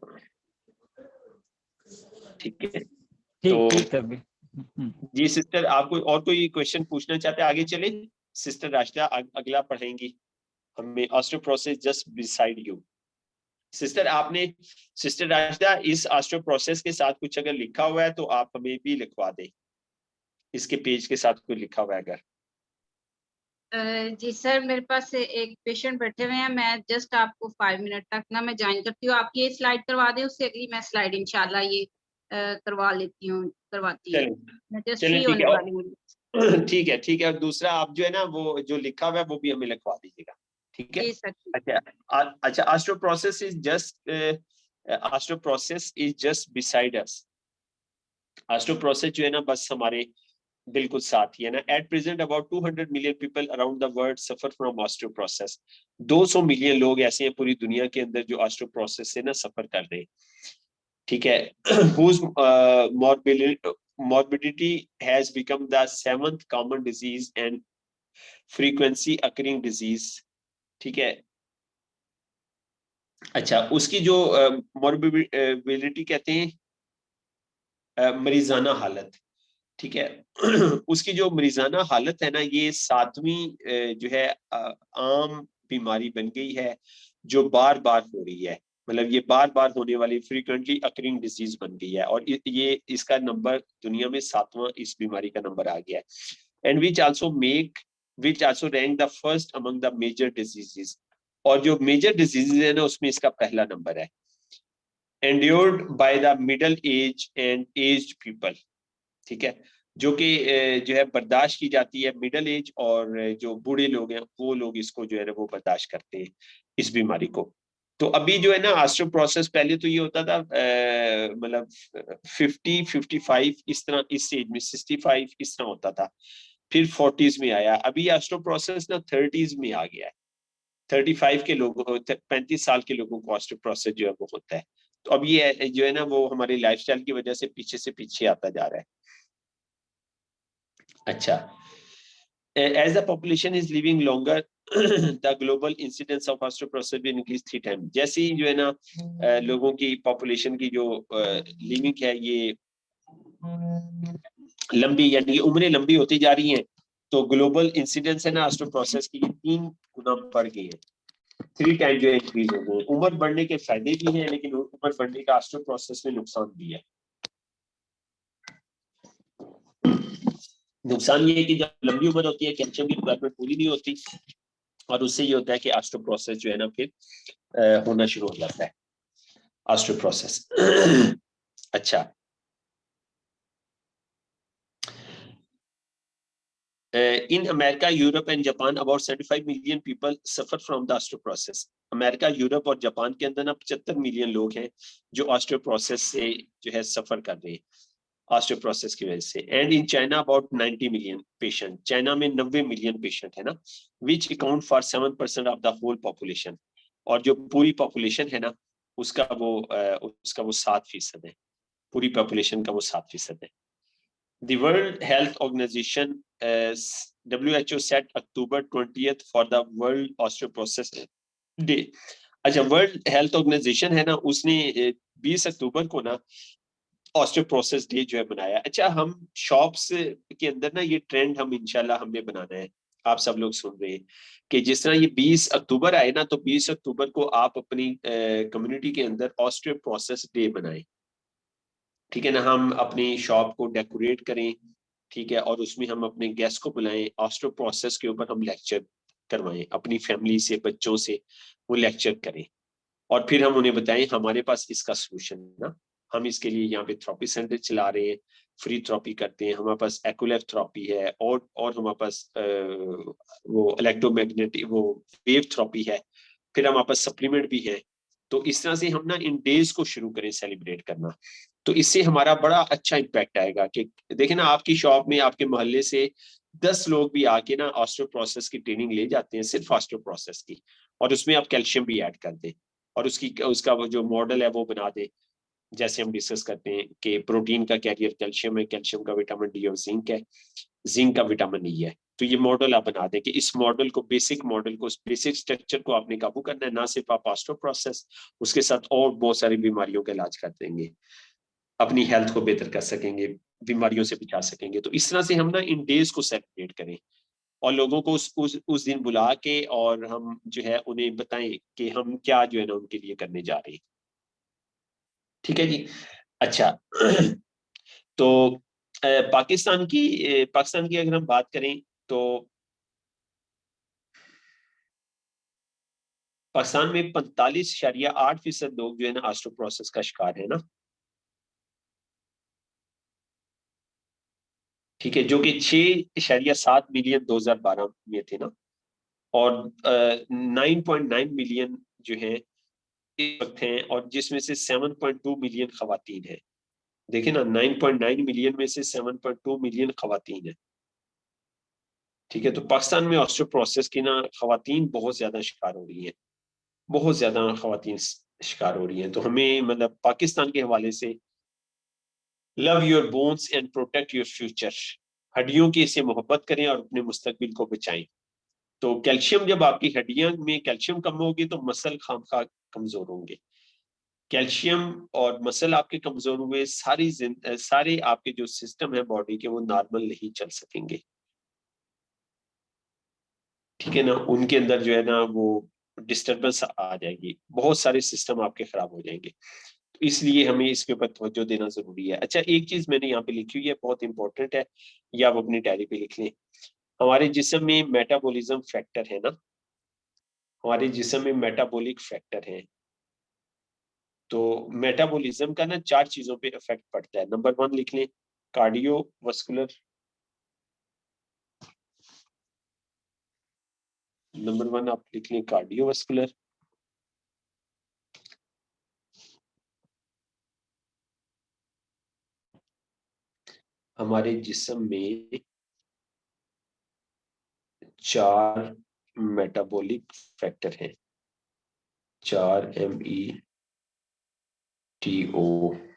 ठीक है। तो ठीक ठीक है अभी जी सिस्टर, आपको और कोई क्वेश्चन पूछना चाहते हैं? आगे चले। सिस्टर राशिदा अगला पढ़ेंगी हमें, osteoporosis just beside you. Sister आपने, सिस्टर राशिदा, इस ऑस्टियोपोरोसिस के साथ कुछ अगर लिखा हुआ है तो आप हमें भी लिखवा दें, इसके पेज के साथ कोई लिखा हुआ है अगर। जी सर, मेरे पास एक पेशेंट बैठे हुए हैं। मैं जस्ट आपको 5 मिनट तक ना मैं ज्वाइन करती हूँ। आप ये स्लाइड करवा दें, उससे अगली मैं स्लाइड इंशाल्लाह ये करवाती हूँ। चलें मैं जस्ट चलें, फ्री ठीक होने वाली हूँ। है। ठीक है ठीक है, और दूसरा आप जो है ना वो जो लिखा हुआ है वो भी हमें लिखवा दीजिएगा, ठीक है। जी सर। अच्छा, osteoporosis is just beside us. Osteoporosis जो है ना बस हमारे बिल्कुल साथ ही है ना। At present about 200 million people around the world suffer from osteoporosis. 200 million लोग ऐसे हैं पूरी दुनिया के अंदर जो ऑस्टियोप्रोसिस से ना सफर कर रहे हैं, ठीक है। whose morbidity has become the 7th common disease and frequency occurring disease, ठीक है। अच्छा, उसकी जो मॉर्बिडिटी कहते हैं मरीजाना हालत, ठीक है। उसकी जो मरीजाना हालत है ना, ये 7वीं जो है आम बीमारी बन गई है जो बार बार हो रही है। मतलब ये बार बार होने वाली फ्रीक्वेंटली अकरिंग डिजीज बन गई है, और ये इसका नंबर दुनिया में 7वां इस बीमारी का नंबर आ गया है। And which also rank the first among the major diseases, और जो मेजर डिजीजेज है ना उसमें इसका पहला नंबर है। Endured by the middle age and aged people, ठीक है, जो कि जो है बर्दाश्त की जाती है मिडल एज, और जो बूढ़े लोग हैं वो लोग इसको जो है ना वो बर्दाश्त करते हैं इस बीमारी को। तो अभी जो है ना ऑस्टियोप्रोसिस, पहले तो ये होता था मतलब 50-55 इस तरह, इस एज में 65 इस तरह होता था, फिर 40s में आया, अभी ऑस्टियोप्रोसिस ना 30s में आ गया है। 35 के लोगों 35 साल के लोगों को ऑस्टियोप्रोसिस जो है वो होता है। तो अब ये जो है ना वो हमारी लाइफस्टाइल की वजह से पीछे आता जा रहा है। अच्छा, as the population is living longer, the global incidence of osteoporosis will increase 3 times। जैसे ही जो है ना लोगों की पॉपुलेशन की जो लिविंग है ये लंबी, यानी उम्रें लंबी होती जा रही हैं, तो ग्लोबल इंसिडेंस है ना ऑस्टियोप्रोसिस की 3 गुना बढ़ गई है, 3 टाइम जो इंक्रीज हो गए। उम्र बढ़ने के फायदे भी हैं, लेकिन उम्र बढ़ने का ऑस्टियोप्रोसिस में नुकसान भी है। नुकसान ये है कि जब लंबी उम्र होती है कैल्शियम की रिक्वायरमेंट पूरी नहीं होती, और उससे ये होता है कि ऑस्टियोप्रोसिस जो है ना फिर होना शुरू हो जाता है ऑस्टियोप्रोसिस। अच्छा, in America, Europe and Japan, about 75 million people suffer from the osteoporosis। America, Europe और जापान के अंदर ना 75 मिलियन लोग हैं जो ऑस्टियोप्रोसिस से जो है सफर कर रहे हैं ऑस्टियोप्रोसिस की वजह से। And in China about 90 million patient, China में 90 मिलियन पेशेंट है ना, which account for 7% of the whole population, और जो पूरी पॉपुलेशन है ना उसका वो 7% है, पूरी पॉपुलेशन का वो 7% है। The World Health Organization WHO set October 20th for the World Osteoporosis Day। अच्छा, वर्ल्ड हेल्थ ऑर्गेनाइजेशन है ना उसने 20 अक्टूबर को ना ऑस्टियोप्रोसिस डे जो है बनाया। अच्छा, हम शॉप्स के अंदर ना ये ट्रेंड हम इंशाल्लाह हमने बनाना है, आप सब लोग सुन रहे हैं कि जिस तरह ये 20 अक्टूबर आए ना, तो 20 अक्टूबर को आप अपनी कम्युनिटी के अंदर ऑस्टियोप्रोसिस डे बनाएं, ठीक है ना। हम अपनी शॉप को डेकोरेट करें, ठीक है, और उसमें हम अपने गेस्ट को बुलाएं, ऑस्टियोप्रोसिस के ऊपर हम लेक्चर करवाएं, अपनी फैमिली से, बच्चों से वो लेक्चर करें, और फिर हम उन्हें बताएं हमारे पास इसका सोल्यूशन है ना। हम इसके लिए यहाँ पे थेरेपी सेंटर चला रहे हैं, फ्री थेरेपी करते हैं, हमारे पास एक्युलेव थेरेपी है, और हमारे पास वो इलेक्ट्रोमैग्नेटिक वो वेव थेरेपी है, फिर हमारे पास सप्लीमेंट भी है। तो इस तरह से हम ना इन डेज को शुरू करें सेलिब्रेट करना, तो इससे हमारा बड़ा अच्छा इम्पैक्ट आएगा कि देखें ना आपकी शॉप में आपके मोहल्ले से 10 लोग भी आके ना ऑस्टियोप्रोसिस की ट्रेनिंग ले जाते हैं, सिर्फ ऑस्टियोप्रोसिस की, और उसमें आप कैल्शियम भी ऐड कर दें, और उसका वो जो मॉडल है वो बना दे, जैसे हम डिस्कस करते हैं कि प्रोटीन का कैरियर कैल्शियम है, कैल्शियम का विटामिन डी और जिंक है, जिंक का विटामिन ई है। तो ये मॉडल आप बना दें कि इस मॉडल को, बेसिक मॉडल को, बेसिक स्ट्रक्चर को आपने काबू करना है, ना सिर्फ आप ऑस्टियोप्रोसिस, उसके साथ और बहुत सारी बीमारियों का इलाज कर देंगे, अपनी हेल्थ को बेहतर कर सकेंगे, बीमारियों से बचा सकेंगे। तो इस तरह से हम ना इन डेज को सेलिब्रेट करें, और लोगों को उस दिन बुला के और हम जो है उन्हें बताएं कि हम क्या जो है ना उनके लिए करने जा रहे हैं, ठीक है जी। अच्छा, तो पाकिस्तान की अगर हम बात करें तो पाकिस्तान में 45.8% लोग जो है ना ऑस्टियोप्रोसिस का शिकार है ना, ठीक है, जो कि 6.7 मिलियन 2012 में थे ना, और 9.9 मिलियन जो है इस वक्त हैं, और जिसमें से 7.2 मिलियन खवातीन हैं। देखिए ना 9.9 मिलियन में से 7.2 मिलियन खवातीन है। ठीक है, तो पाकिस्तान में ऑस्टियोपोरोसिस की ना खवातीन बहुत ज्यादा शिकार हो रही है, बहुत ज्यादा खवातीन शिकार हो रही हैं। तो हमें मतलब पाकिस्तान के हवाले से love your bones and protect your future, हड्डियों की से मोहब्बत करें और अपने मुस्तकबिल को बचाएं। तो कैल्शियम, जब आपकी हड्डियां में कैल्शियम कम होगी तो मसल खामखा कमजोर होंगे। कैल्शियम और मसल आपके कमजोर हुए, सारे आपके जो सिस्टम है बॉडी के वो नॉर्मल नहीं चल सकेंगे। ठीक है ना, उनके अंदर जो है ना वो डिस्टरबेंस आ जाएगी, बहुत सारे सिस्टम आपके खराब हो जाएंगे। तो इसलिए हमें इसके ऊपर तवज्जो देना जरूरी है। अच्छा, एक चीज मैंने यहाँ पे लिखी हुई है, बहुत इंपॉर्टेंट है, ये आप अपनी डायरी पे लिख लें। हमारे जिस्म में मेटाबॉलिज्म फैक्टर है ना, हमारे जिस्म में मेटाबॉलिक फैक्टर है। तो मेटाबॉलिज्म का ना 4 चीजों पे इफेक्ट पड़ता है। नंबर 1 लिख लें, कार्डियोवास्कुलर। नंबर 1 आप लिख लें कार्डियोवास्कुलर। हमारे जिस्म में 4 मेटाबॉलिक फैक्टर हैं, 4 METABOLIC,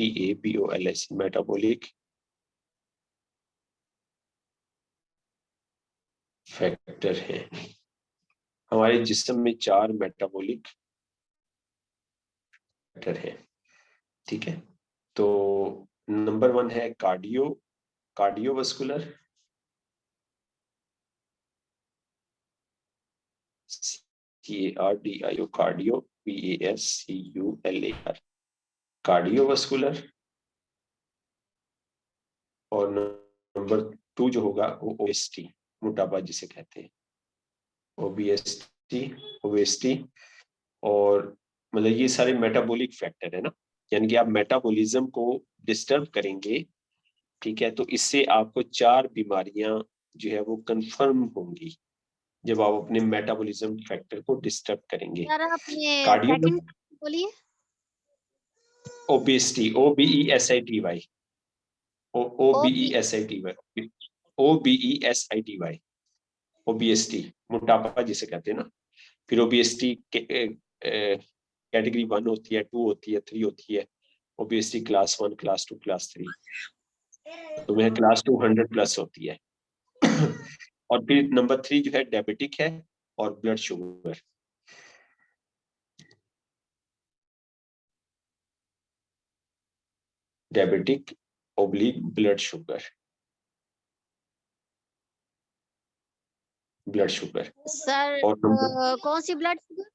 METABOLIC मेटाबॉलिक फैक्टर है। हमारे जिस्म में 4 मेटाबॉलिक फैक्टर है। ठीक है, तो नंबर 1 है cardiovascular, CARDIO, cardio, VASCULAR, cardiovascular. और नंबर 2 जो होगा वो ओबेसिटी, मोटापा जिसे कहते हैं, ओबेसिटी। और मतलब ये सारे मेटाबॉलिक फैक्टर है ना, यानी कि आप मेटाबॉलिज्म को डिस्टर्ब करेंगे, ठीक है, तो इससे आपको 4 बीमारियां जो है वो कंफर्म होंगी जब आप अपने मेटाबॉलिज्म फैक्टर को डिस्टर्ब करेंगे। सर आपने कार्डियो, सेकंड बोलिए। Obesity, OBESITY, OBESITY, OBESITY, obesity, मोटापा जिसे कहते हैं ना। फिर ओबेसिटी कैटेगरी 1 होती है, 2 होती है, 3 होती है। Obesity class 1, class 2, class 3। तो वह क्लास 2 100+ होती है। और फिर नंबर 3 जो है डायबिटिक है और blood sugar. Diabetic oblique blood sugar, blood sugar. Sir और कौन सी blood sugar?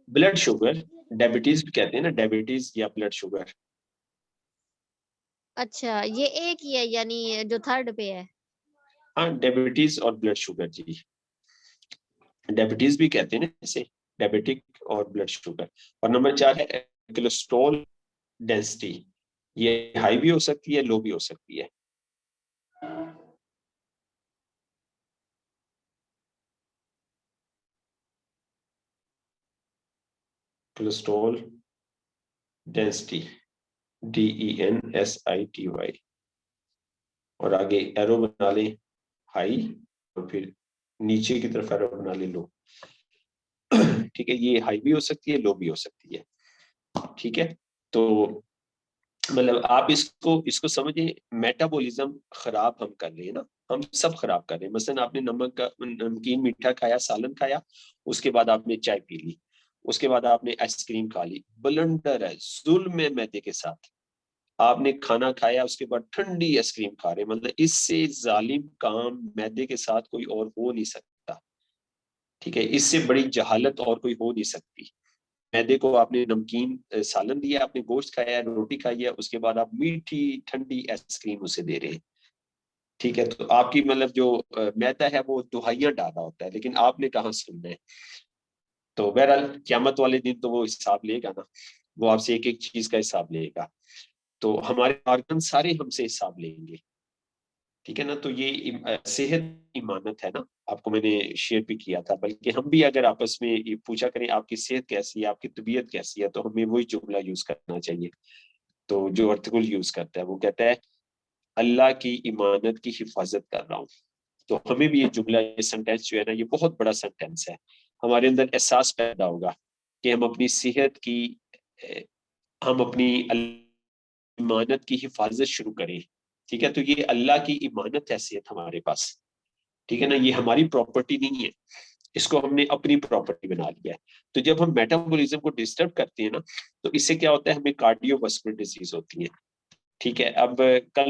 Blood sugar, diabetes भी कहते हैं ना, डायबिटीज या ब्लड शुगर। अच्छा, ये एक ही है यानी जो थर्ड पे है। हाँ, डायबिटीज और ब्लड शुगर जी, डायबिटीज भी कहते हैं ना इसे, डायबिटिक और ब्लड शुगर। और नंबर 4 है कोलेस्ट्रॉल डेंसिटी, ये हाई भी हो सकती है, लो भी हो सकती है। Cholesterol density, DENSITY। और आगे एरो बना लें हाई, और फिर नीचे की तरफ एरो बना ले लो। ठीक है, ये हाई भी हो सकती है, लो भी हो सकती है। ठीक है, तो मतलब आप इसको समझिए, मेटाबॉलिज्म खराब हम कर रहे हैं ना, हम सब खराब कर रहे हैं। मसलन आपने नमकीन मीठा खाया, सालन खाया, उसके बाद आपने चाय पी ली, उसके बाद आपने आइसक्रीम खा ली, ब्लंडर है, जुल्म है मैदे के साथ। आपने खाना खाया, उसके बाद ठंडी आइसक्रीम खा रहे, मतलब इससे जालिम काम मैदे के साथ कोई और हो नहीं सकता। ठीक है, इससे बड़ी जहालत और कोई हो नहीं सकती। मैदे को आपने नमकीन सालन दिया, आपने गोश्त खाया, रोटी खाई है, उसके बाद आप मीठी ठंडी आइसक्रीम उसे दे रहे हैं। ठीक है, तो आपकी मतलब जो मैदा है वो दुहाइयां डाल रहा होता है, लेकिन आपने कहाँ सुनना है। तो बहरहाल क़यामत वाले दिन तो वो हिसाब लेगा ना, वो आपसे एक एक चीज का हिसाब लेगा। तो हमारे ऑर्गन सारे हमसे हिसाब लेंगे। ठीक है ना। तो ये सेहत इमानत है ना, आपको मैंने शेयर भी किया था। बल्कि हम भी अगर आपस में ये पूछा करें आपकी सेहत कैसी है, आपकी तबीयत कैसी है, तो हमें वही जुमला यूज करना चाहिए। तो जो अर्तुगरुल यूज करता है वो कहता है अल्लाह की इमानत की हिफाजत कर रहा हूँ। तो हमें भी ये जुमला, ये सेंटेंस जो है ना, ये बहुत बड़ा सेंटेंस है। हमारे अंदर एहसास पैदा होगा कि हम अपनी सेहत की, हम अपनी इमानत की हिफाजत शुरू करें। ठीक है, तो ये अल्लाह की इमानत है सेहत हमारे पास। ठीक है ना, ये हमारी प्रॉपर्टी नहीं है, इसको हमने अपनी प्रॉपर्टी बना लिया है। तो जब हम मेटाबॉलिज्म को डिस्टर्ब करते हैं ना, तो इससे क्या होता है, हमें कार्डियोवास्कुलर डिजीज होती है। ठीक है, अब कल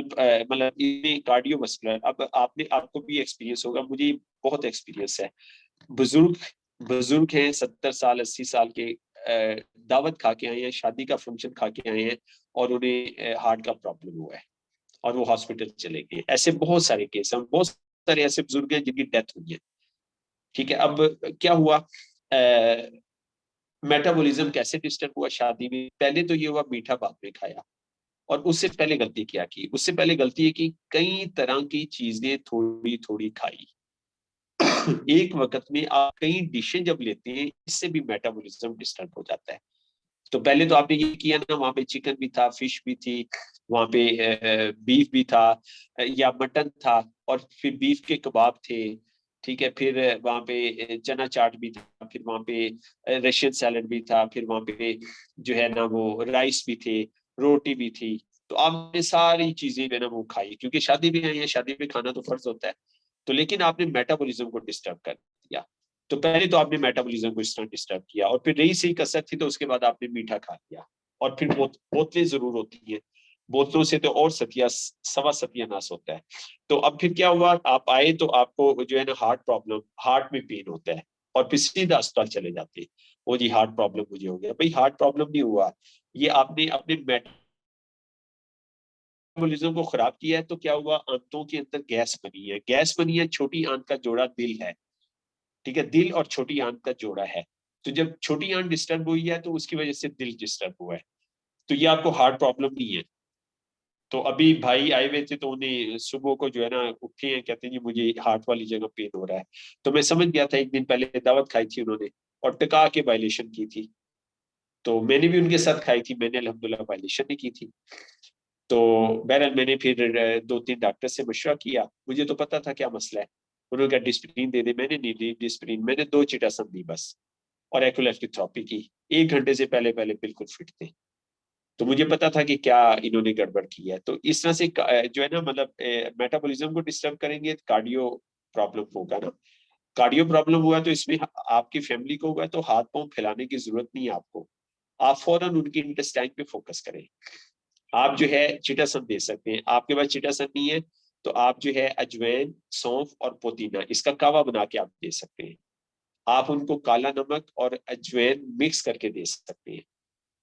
मतलब इन्हें कार्डियोवास्कुलर, अब आपने, आपको भी एक्सपीरियंस होगा, मुझे बहुत एक्सपीरियंस है। बुजुर्ग बुजुर्ग हैं, 70 साल 80 साल के, दावत खा के आए हैं, शादी का फंक्शन खा के आए हैं, और उन्हें हार्ट का प्रॉब्लम हुआ है और वो हॉस्पिटल चले गए। ऐसे बहुत सारे केस हैं, बहुत सारे ऐसे बुजुर्ग हैं जिनकी डेथ हुई है। ठीक है, अब क्या हुआ, मेटाबॉलिज्म कैसे डिस्टर्ब हुआ शादी में? पहले तो ये हुआ मीठा बाद में खाया, और उससे पहले गलती क्या की, उससे पहले गलती है कि कई तरह की चीजें थोड़ी थोड़ी खाई। एक वक्त में आप कई डिशें जब लेते हैं, इससे भी मेटाबॉलिज्म डिस्टर्ब हो जाता है। तो पहले तो आपने ये किया ना, वहां पे चिकन भी था, फिश भी थी, वहां पे बीफ भी था, या मटन था, और फिर बीफ के कबाब थे। ठीक है, फिर वहां पे चना चाट भी था, फिर वहां पे रशियन सैलड भी था, फिर वहां पे जो है ना वो राइस भी थे, रोटी भी थी। तो आपने सारी चीजें जो है ना वो खाई, क्योंकि शादी भी आई है, शादी में खाना तो फर्ज होता है। तो लेकिन आपने मेटाबॉलिज्म को डिस्टर्ब कर दिया। तो पहले तो आपने मेटाबॉलिज्म को इस तरह डिस्टर्ब किया, और फिर रही सही कसर थी, तो उसके बाद आपने मीठा खा लिया। और फिर बोतलें जरूर होती हैं, बोतलों से तो और सवा सत्यानाश होता है। तो अब फिर क्या हुआ, आप आए तो आपको जो है ना हार्ट प्रॉब्लम, हार्ट में पेन होता है, और फिर सीधा अस्पताल चले जाते हैं। वो जी हार्ट प्रॉब्लम मुझे हो गया। भाई हार्ट प्रॉब्लम नहीं हुआ, ये आपने अपने मेटाबॉलिज्म को खराब किया है। तो क्या हुआ, आंतों के अंदर गैस बनी है, गैस बनी है, छोटी आंत का जोड़ा दिल है। ठीक है, दिल और छोटी आंत का जोड़ा है। तो जब छोटी आंत डिस्टर्ब हुई है, तो उसकी वजह से दिल डिस्टर्ब हुआ है। तो ये आपको हार्ट प्रॉब्लम नहीं है। तो अभी भाई आए हुए थे, तो उन्हें सुबह को जो है ना उठे हैं, कहते हैं जी मुझे हार्ट वाली जगह पेन हो रहा है। तो मैं समझ गया था, एक दिन पहले दावत खाई थी उन्होंने, और टका के वायलेशन की थी। तो मैंने भी उनके साथ खाई थी, मैंने अल्हम्दुलिल्लाह वायलेशन नहीं की थी। तो बहरहाल मैंने फिर 2-3 डॉक्टर से मशवरा किया, मुझे तो पता था क्या मसला है। उन्होंने कहा डिस्प्रिन दे दे, मैंने नहीं दी डिस्प्रिन, मैंने 2 चिटासन दी बस, और एकोलेफ्ट थेरेपी की। 1 घंटे से पहले पहले बिल्कुल फिट थे। तो मुझे पता था कि क्या इन्होंने गड़बड़ की है। तो इस तरह से जो है ना, मतलब मेटाबॉलिज्म को डिस्टर्ब करेंगे, कार्डियो प्रॉब्लम होगा ना। कार्डियो प्रॉब्लम हुआ तो इसमें आपकी फैमिली को होगा, तो हाथ पांव फैलाने की जरूरत नहीं है आपको। आप फौरन उनकी इंटेस्टाइन पे फोकस करें। आप जो है चिटासन दे सकते हैं, आपके पास चिटासन नहीं है तो आप जो है अजवैन, सौंफ और पुदीना, इसका कावा बना के आप दे सकते हैं। आप उनको काला नमक और अजवैन मिक्स करके दे सकते हैं,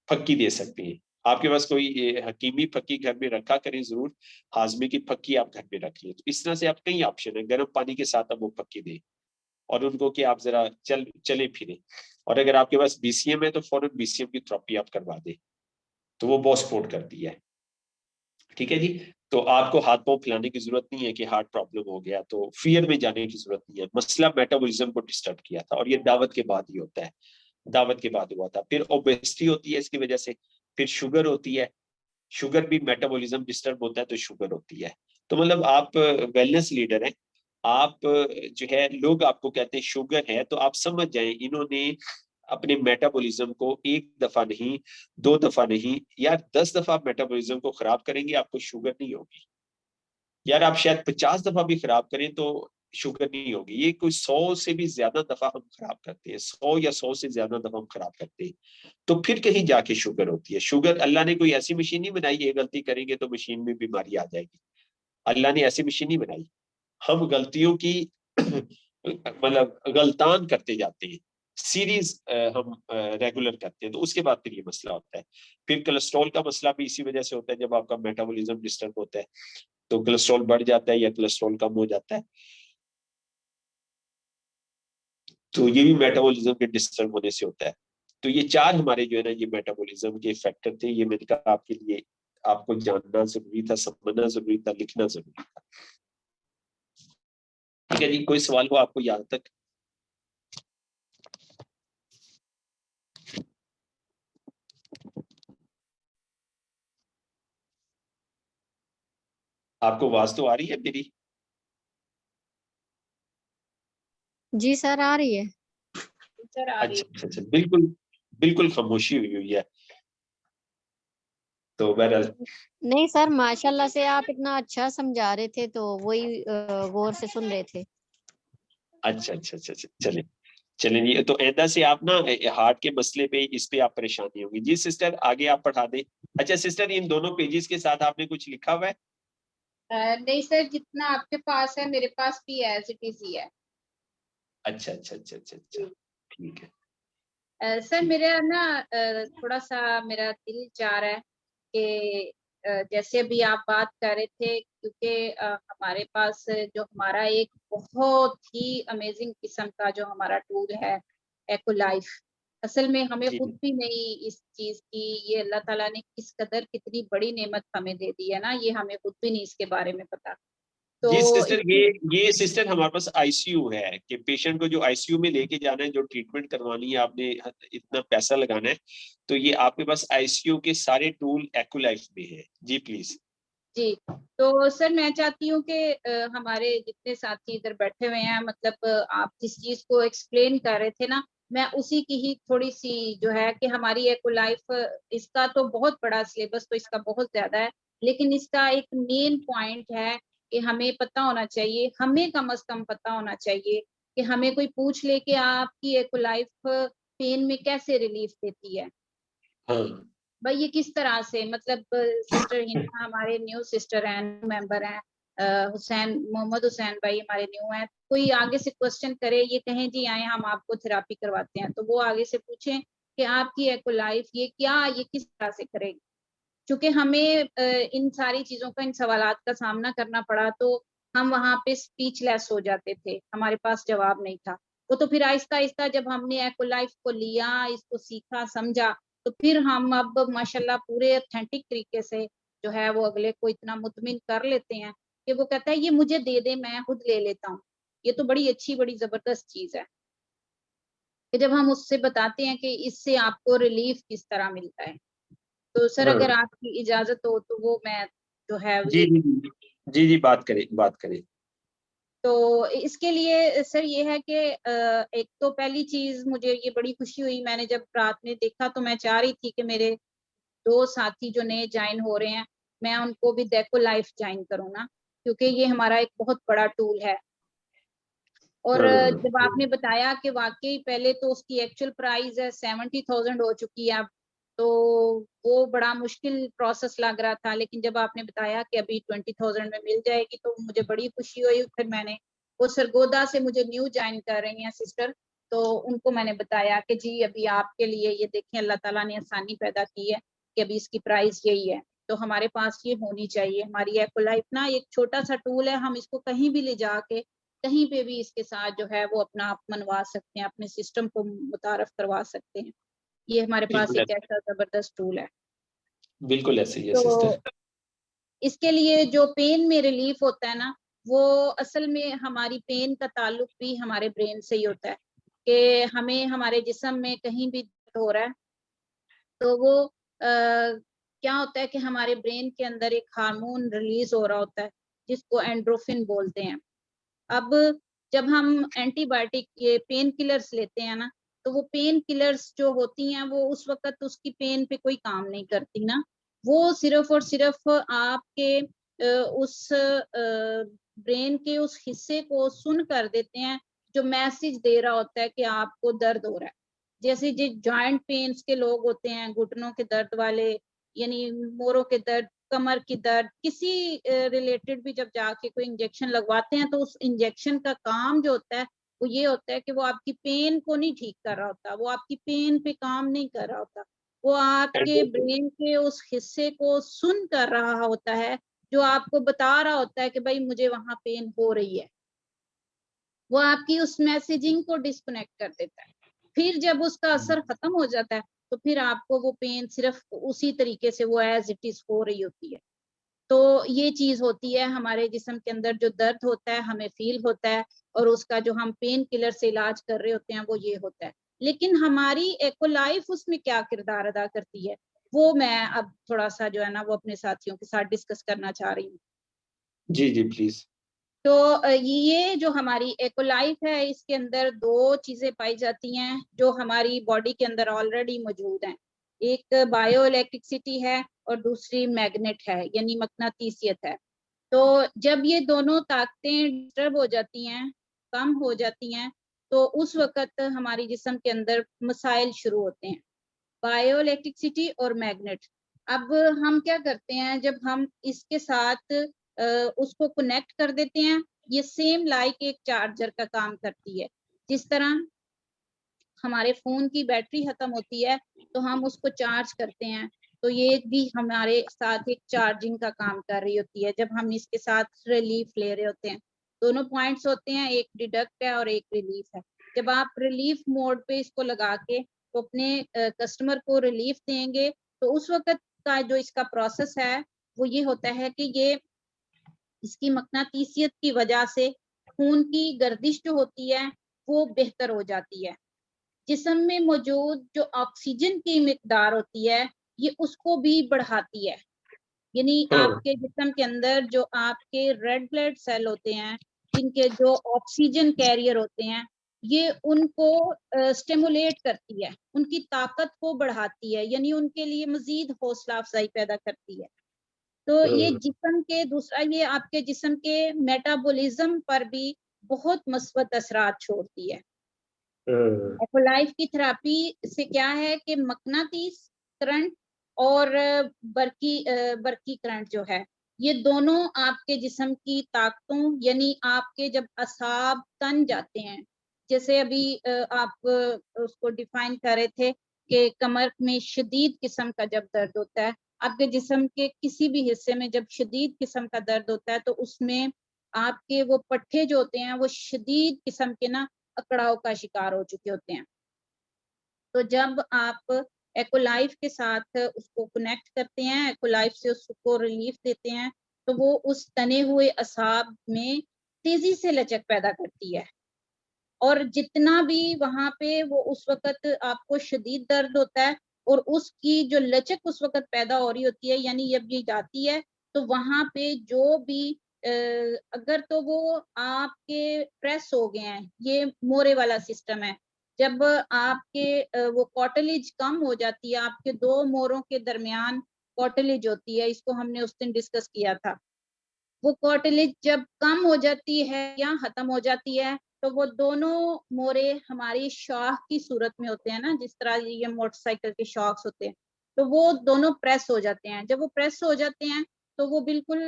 फक्की दे सकते हैं। आपके पास कोई हकीमी फक्की घर में रखा करें जरूर, हाजमे की फक्की आप घर में रखिए। तो इस तरह से आप कई ऑप्शन है, गर्म पानी के साथ आप वो फक्की दें, और उनको कि आप जरा चले फिरे। और अगर आपके पास बीसीएम है तो फौरन बीसीएम की थेरेपी आप करवा दें, तो वो बहुत सपोर्ट करती है। ठीक है जी। तो आपको हाथ पांव फैलाने की जरूरत नहीं है कि हार्ट प्रॉब्लम हो गया, तो फियर में जाने की जरूरत नहीं है। मसला मेटाबॉलिज्म को डिस्टर्ब किया था, और ये दावत के बाद ही होता है, दावत के बाद हुआ था। फिर ओबेसिटी होती है इसकी वजह से, फिर शुगर होती है, शुगर भी मेटाबॉलिज्म डिस्टर्ब होता है तो शुगर होती है। तो मतलब आप वेलनेस लीडर हैं, आप जो है, लोग आपको कहते हैं शुगर है, तो आप समझ जाएं इन्होंने अपने मेटाबॉलिज्म को 1 दफा नहीं, 2 दफा नहीं यार, 10 दफा मेटाबॉलिज्म को खराब करेंगे, आपको शुगर नहीं होगी। यार आप शायद 50 दफा भी खराब करें तो शुगर नहीं होगी। ये कोई 100 से भी ज्यादा दफा हम खराब करते हैं, 100 या 100 से ज्यादा दफा हम खराब करते हैं, तो फिर कहीं जाके शुगर होती है। शुगर, अल्लाह ने कोई ऐसी मशीन नहीं बनाई है गलती करेंगे तो मशीन में बीमारी आ जाएगी। अल्लाह ने ऐसी मशीन नहीं बनाई। हम गलतियों की मतलब गलतान करते जाते हैं, सीरीज हम रेगुलर करते हैं, तो उसके बाद फिर ये मसला होता है। फिर कोलेस्ट्रॉल का मसला भी इसी वजह से होता है, जब आपका मेटाबॉलिज्म डिस्टर्ब होता है तो कोलेस्ट्रॉल बढ़ जाता है या कोलेस्ट्रॉल कम हो जाता है। तो ये भी मेटाबॉलिज्म के डिस्टर्ब होने से होता है। तो ये 4 हमारे जो है ना, ये मेटाबॉलिज्म के फैक्टर थे। ये मैंने कहा आपके लिए, आपको जानना जरूरी था, समझना जरूरी था, लिखना जरूरी था। ठीक है जी, कोई सवाल हो आपको यहाँ तक? आपको आवाज तो आ रही है मेरी? जी सर आ रही है। सर आ रही अच्छा अच्छा, बिल्कुल बिल्कुल खामोशी हुई हुई है, तो बहरहाल नहीं सर, माशाल्लाह से आप इतना अच्छा समझा रहे थे तो वही गौर से सुन रहे थे। अच्छा अच्छा अच्छा अच्छा, चले चले जी, तो ऐदा से आप ना हार्ट के मसले पे, इस पे आप परेशानी होगी जी। सिस्टर आगे आप पढ़ा दें। अच्छा सिस्टर, इन दोनों पेजेस के साथ आपने कुछ लिखा हुआ है? नहीं सर, जितना आपके पास है मेरे पास भी एज इट इज ही है। अच्छा अच्छा अच्छा अच्छा अच्छा, ठीक है। सर मेरा ना थोड़ा सा मेरा दिल चाह रहा है कि जैसे अभी आप बात कर रहे थे, क्योंकि हमारे पास जो हमारा एक बहुत ही अमेजिंग किस्म का जो हमारा टूल है एको लाइफ, असल में हमें जी खुद भी नहीं इस चीज की, ये अल्लाह ताला ने किस कदर कितनी बड़ी नेमत हमें दे दी है ना, ये हमें खुद भी नहीं इसके बारे में पता। तो जी सिस्टर, इसकी ये सिस्टर हमारे पास आईसीयू है कि पेशेंट को जो आईसीयू में लेके जाना है, जो ट्रीटमेंट करवानी है, आपने इतना पैसा लगाना है, तो ये आपके पास आईसीयू के सारे टूल एको लाइफ में है जी, प्लीज। जी, तो सर मैं चाहती हूँ कि हमारे जितने साथी इधर बैठे हुए हैं, मतलब आप जिस चीज को एक्सप्लेन कर रहे थे ना, मैं उसी की ही थोड़ी सी जो है कि हमारी एको लाइफ, इसका तो बहुत बड़ा सिलेबस तो इसका बहुत ज्यादा है, लेकिन इसका एक मेन पॉइंट है कि हमें पता होना चाहिए, हमें कम से कम पता होना चाहिए कि हमें कोई पूछ ले कि आपकी एको लाइफ पेन में कैसे रिलीफ देती है। हाँ भाई ये किस तरह से, मतलब सिस्टर हिना हमारे न्यू सिस्टर हैं, मेंबर हैं, हुसैन मोहम्मद हुसैन भाई हमारे न्यू हैं, कोई आगे से क्वेश्चन करे, ये कहें जी आए हम आपको थेरापी करवाते हैं, तो वो आगे से पूछें कि आपकी एको लाइफ ये क्या, ये किस तरह से करेगी। क्योंकि हमें इन सारी चीजों का, इन सवालात का सामना करना पड़ा, तो हम वहां पे स्पीचलेस हो जाते थे, हमारे पास जवाब नहीं था। वो तो फिर आहिस्ता आहिस्ता जब हमने एको लाइफ को लिया, इसको सीखा समझा, तो फिर हम अब माशाल्लाह पूरे ऑथेंटिक तरीके से जो है वो अगले को इतना मुतमिन कर लेते हैं कि वो कहता है ये मुझे दे दे, मैं खुद ले लेता हूँ। ये तो बड़ी अच्छी, बड़ी जबरदस्त चीज है कि जब हम उससे बताते हैं कि इससे आपको रिलीफ किस तरह मिलता है। तो सर हाँ अगर आपकी इजाजत हो तो वो मैं जो है जी ये, जी जी जी जी, बात करें बात करें। तो इसके लिए सर ये है कि एक तो पहली चीज मुझे ये बड़ी खुशी हुई, मैंने जब रात में देखा तो मैं चाह रही थी कि मेरे दो साथी जो नए ज्वाइन हो रहे हैं, मैं उनको भी डेको लाइफ ज्वाइन करूँ ना, क्योंकि ये हमारा एक बहुत बड़ा टूल है। और जब हाँ आपने बताया कि वाकई पहले तो उसकी एक्चुअल प्राइस है 70,000 हो चुकी है अब, तो वो बड़ा मुश्किल प्रोसेस लग रहा था, लेकिन जब आपने बताया कि अभी 20,000 में मिल जाएगी तो मुझे बड़ी खुशी हुई। फिर मैंने, वो सरगोदा से मुझे न्यू ज्वाइन कर रही हैं सिस्टर, तो उनको मैंने बताया कि जी अभी आपके लिए ये देखें, अल्लाह ताला ने आसानी पैदा की है कि अभी इसकी प्राइस यही है, तो हमारे पास ये होनी चाहिए। हमारी एको लाइफ ना एक छोटा सा टूल है, हम इसको कहीं भी ले जाके कहीं पे भी इसके साथ जो है वो अपना आप मनवा सकते हैं, अपने सिस्टम को मुतारफ करवा सकते हैं। ये हमारे पास बिल्कुल एक ऐसे, ऐसा जबरदस्त टूल है। बिल्कुल ऐसे ही है तो सिस्टर। इसके लिए जो पेन में रिलीफ होता है ना, वो असल में हमारी पेन का ताल्लुक भी हमारे ब्रेन से ही होता है कि हमें हमारे जिस्म में कहीं भी दर्द हो रहा है, तो वो क्या होता है कि हमारे ब्रेन के अंदर एक हार्मोन रिलीज हो रहा होता है जिसको एंड्रोफिन बोलते हैं। अब जब हम एंटीबायोटिक ये पेन किलर्स लेते हैं ना, तो वो पेन किलर्स जो होती हैं वो उस वक्त उसकी पेन पे कोई काम नहीं करती ना, वो सिर्फ और सिर्फ आपके उस ब्रेन के उस हिस्से को सुन कर देते हैं जो मैसेज दे रहा होता है कि आपको दर्द हो रहा है। जैसे जो जॉइंट पेन्स के लोग होते हैं, घुटनों के दर्द वाले, यानी मोरों के दर्द, कमर की दर्द, किसी रिलेटेड भी जब जाके कोई इंजेक्शन लगवाते हैं, तो उस इंजेक्शन का काम जो होता है वो ये होता है कि वो आपकी पेन को नहीं ठीक कर रहा होता, वो आपकी पेन पे काम नहीं कर रहा होता, वो आपके ब्रेन के उस हिस्से को सुन कर रहा होता है जो आपको बता रहा होता है कि भाई मुझे वहां पेन हो रही है। वो आपकी उस मैसेजिंग को डिस्कनेक्ट कर देता है। फिर जब उसका असर खत्म हो जाता है, तो फिर आपको वो पेन सिर्फ उसी तरीके से वो एज इट इज हो रही होती है। तो ये चीज होती है, हमारे जिस्म के अंदर जो दर्द होता है हमें फील होता है, और उसका जो हम पेन किलर से इलाज कर रहे होते हैं वो ये होता है। लेकिन हमारी एक्वालाइफ उसमें क्या किरदार अदा करती है, वो मैं अब थोड़ा सा जो है ना वो अपने साथियों के साथ डिस्कस करना चाह रही हूँ। जी जी प्लीज। तो ये जो हमारी एक्वालाइफ है, इसके अंदर दो चीजें पाई जाती हैं जो हमारी बॉडी के अंदर ऑलरेडी मौजूद हैं। एक बायो इलेक्ट्रिसिटी है और दूसरी मैग्नेट है, यानी मकनातीसियत है। तो जब ये दोनों ताकतें डिस्टर्ब हो जाती हैं, कम हो जाती हैं, तो उस वक्त हमारी जिस्म के अंदर मसाइल शुरू होते हैं, बायो इलेक्ट्रिसिटी और मैग्नेट। अब हम क्या करते हैं, जब हम इसके साथ उसको कनेक्ट कर देते हैं, ये सेम लाइक एक चार्जर का काम करती है। जिस तरह हमारे फोन की बैटरी खत्म होती है तो हम उसको चार्ज करते हैं, तो ये भी हमारे साथ एक चार्जिंग का काम कर रही होती है जब हम इसके साथ रिलीफ ले रहे होते हैं। दोनों पॉइंट्स होते हैं, एक डिडक्ट है और एक रिलीफ है। जब आप रिलीफ मोड पे इसको लगा के तो अपने कस्टमर को रिलीफ देंगे, तो उस वक्त का जो इसका प्रोसेस है वो ये होता है कि ये इसकी मकनातीसियत की वजह से खून की गर्दिश जो होती है वो बेहतर हो जाती है। जिस्म में मौजूद जो ऑक्सीजन की मिकदार होती है ये उसको भी बढ़ाती है। यानी आपके जिस्म के अंदर जो आपके रेड ब्लड सेल होते हैं, जिनके जो ऑक्सीजन कैरियर होते हैं, ये उनको स्टिमुलेट करती है, उनकी ताकत को बढ़ाती है, यानी उनके लिए मजीद हौसला अफजाई पैदा करती है। तो ये जिस्म के दूसरा, ये आपके जिस्म के मेटाबॉलिज्म पर भी बहुत मस्बत असरात छोड़ती है। एक्वालाइफ की थेरेपी से क्या है कि मकनातीस करंट और बरकी करंट जो है, ये दोनों आपके जिस्म की ताकतों, यानी आपके जब असाब तन जाते हैं, जैसे अभी आप उसको डिफाइन कर रहे थे कि कमर में शदीद किस्म का जब दर्द होता है, आपके जिस्म के किसी भी हिस्से में जब शदीद किस्म का दर्द होता है, तो उसमें आपके वो पट्टे जो होते हैं वो शदीद किस्म के ना अकड़ाव का शिकार हो चुके होते हैं। तो जब आप एक्वालाइफ के साथ उसको कनेक्ट करते हैं, एक्वालाइफ से उसको रिलीफ देते हैं, तो वो उस तने हुए असाब में तेजी से लचक पैदा करती है। और जितना भी वहां पे वो उस वक्त आपको शदीद दर्द होता है और उसकी जो लचक उस वक्त पैदा हो रही होती है, यानी जब ये जाती है तो वहां पे जो भी अगर तो वो आपके प्रेस हो गए हैं, ये मोरे वाला सिस्टम है। जब आपके वो कॉटलेज कम हो जाती है, आपके दो मोरों के दरमियान कॉटलेज होती है, इसको हमने उस दिन डिस्कस किया था। वो कॉटलेज जब कम हो जाती है या खत्म हो जाती है, तो वो दोनों मोरे हमारी शॉक की सूरत में होते हैं ना, जिस तरह ये मोटरसाइकिल के शॉक्स होते हैं, तो वो दोनों प्रेस हो जाते हैं। जब वो प्रेस हो जाते हैं तो वो बिल्कुल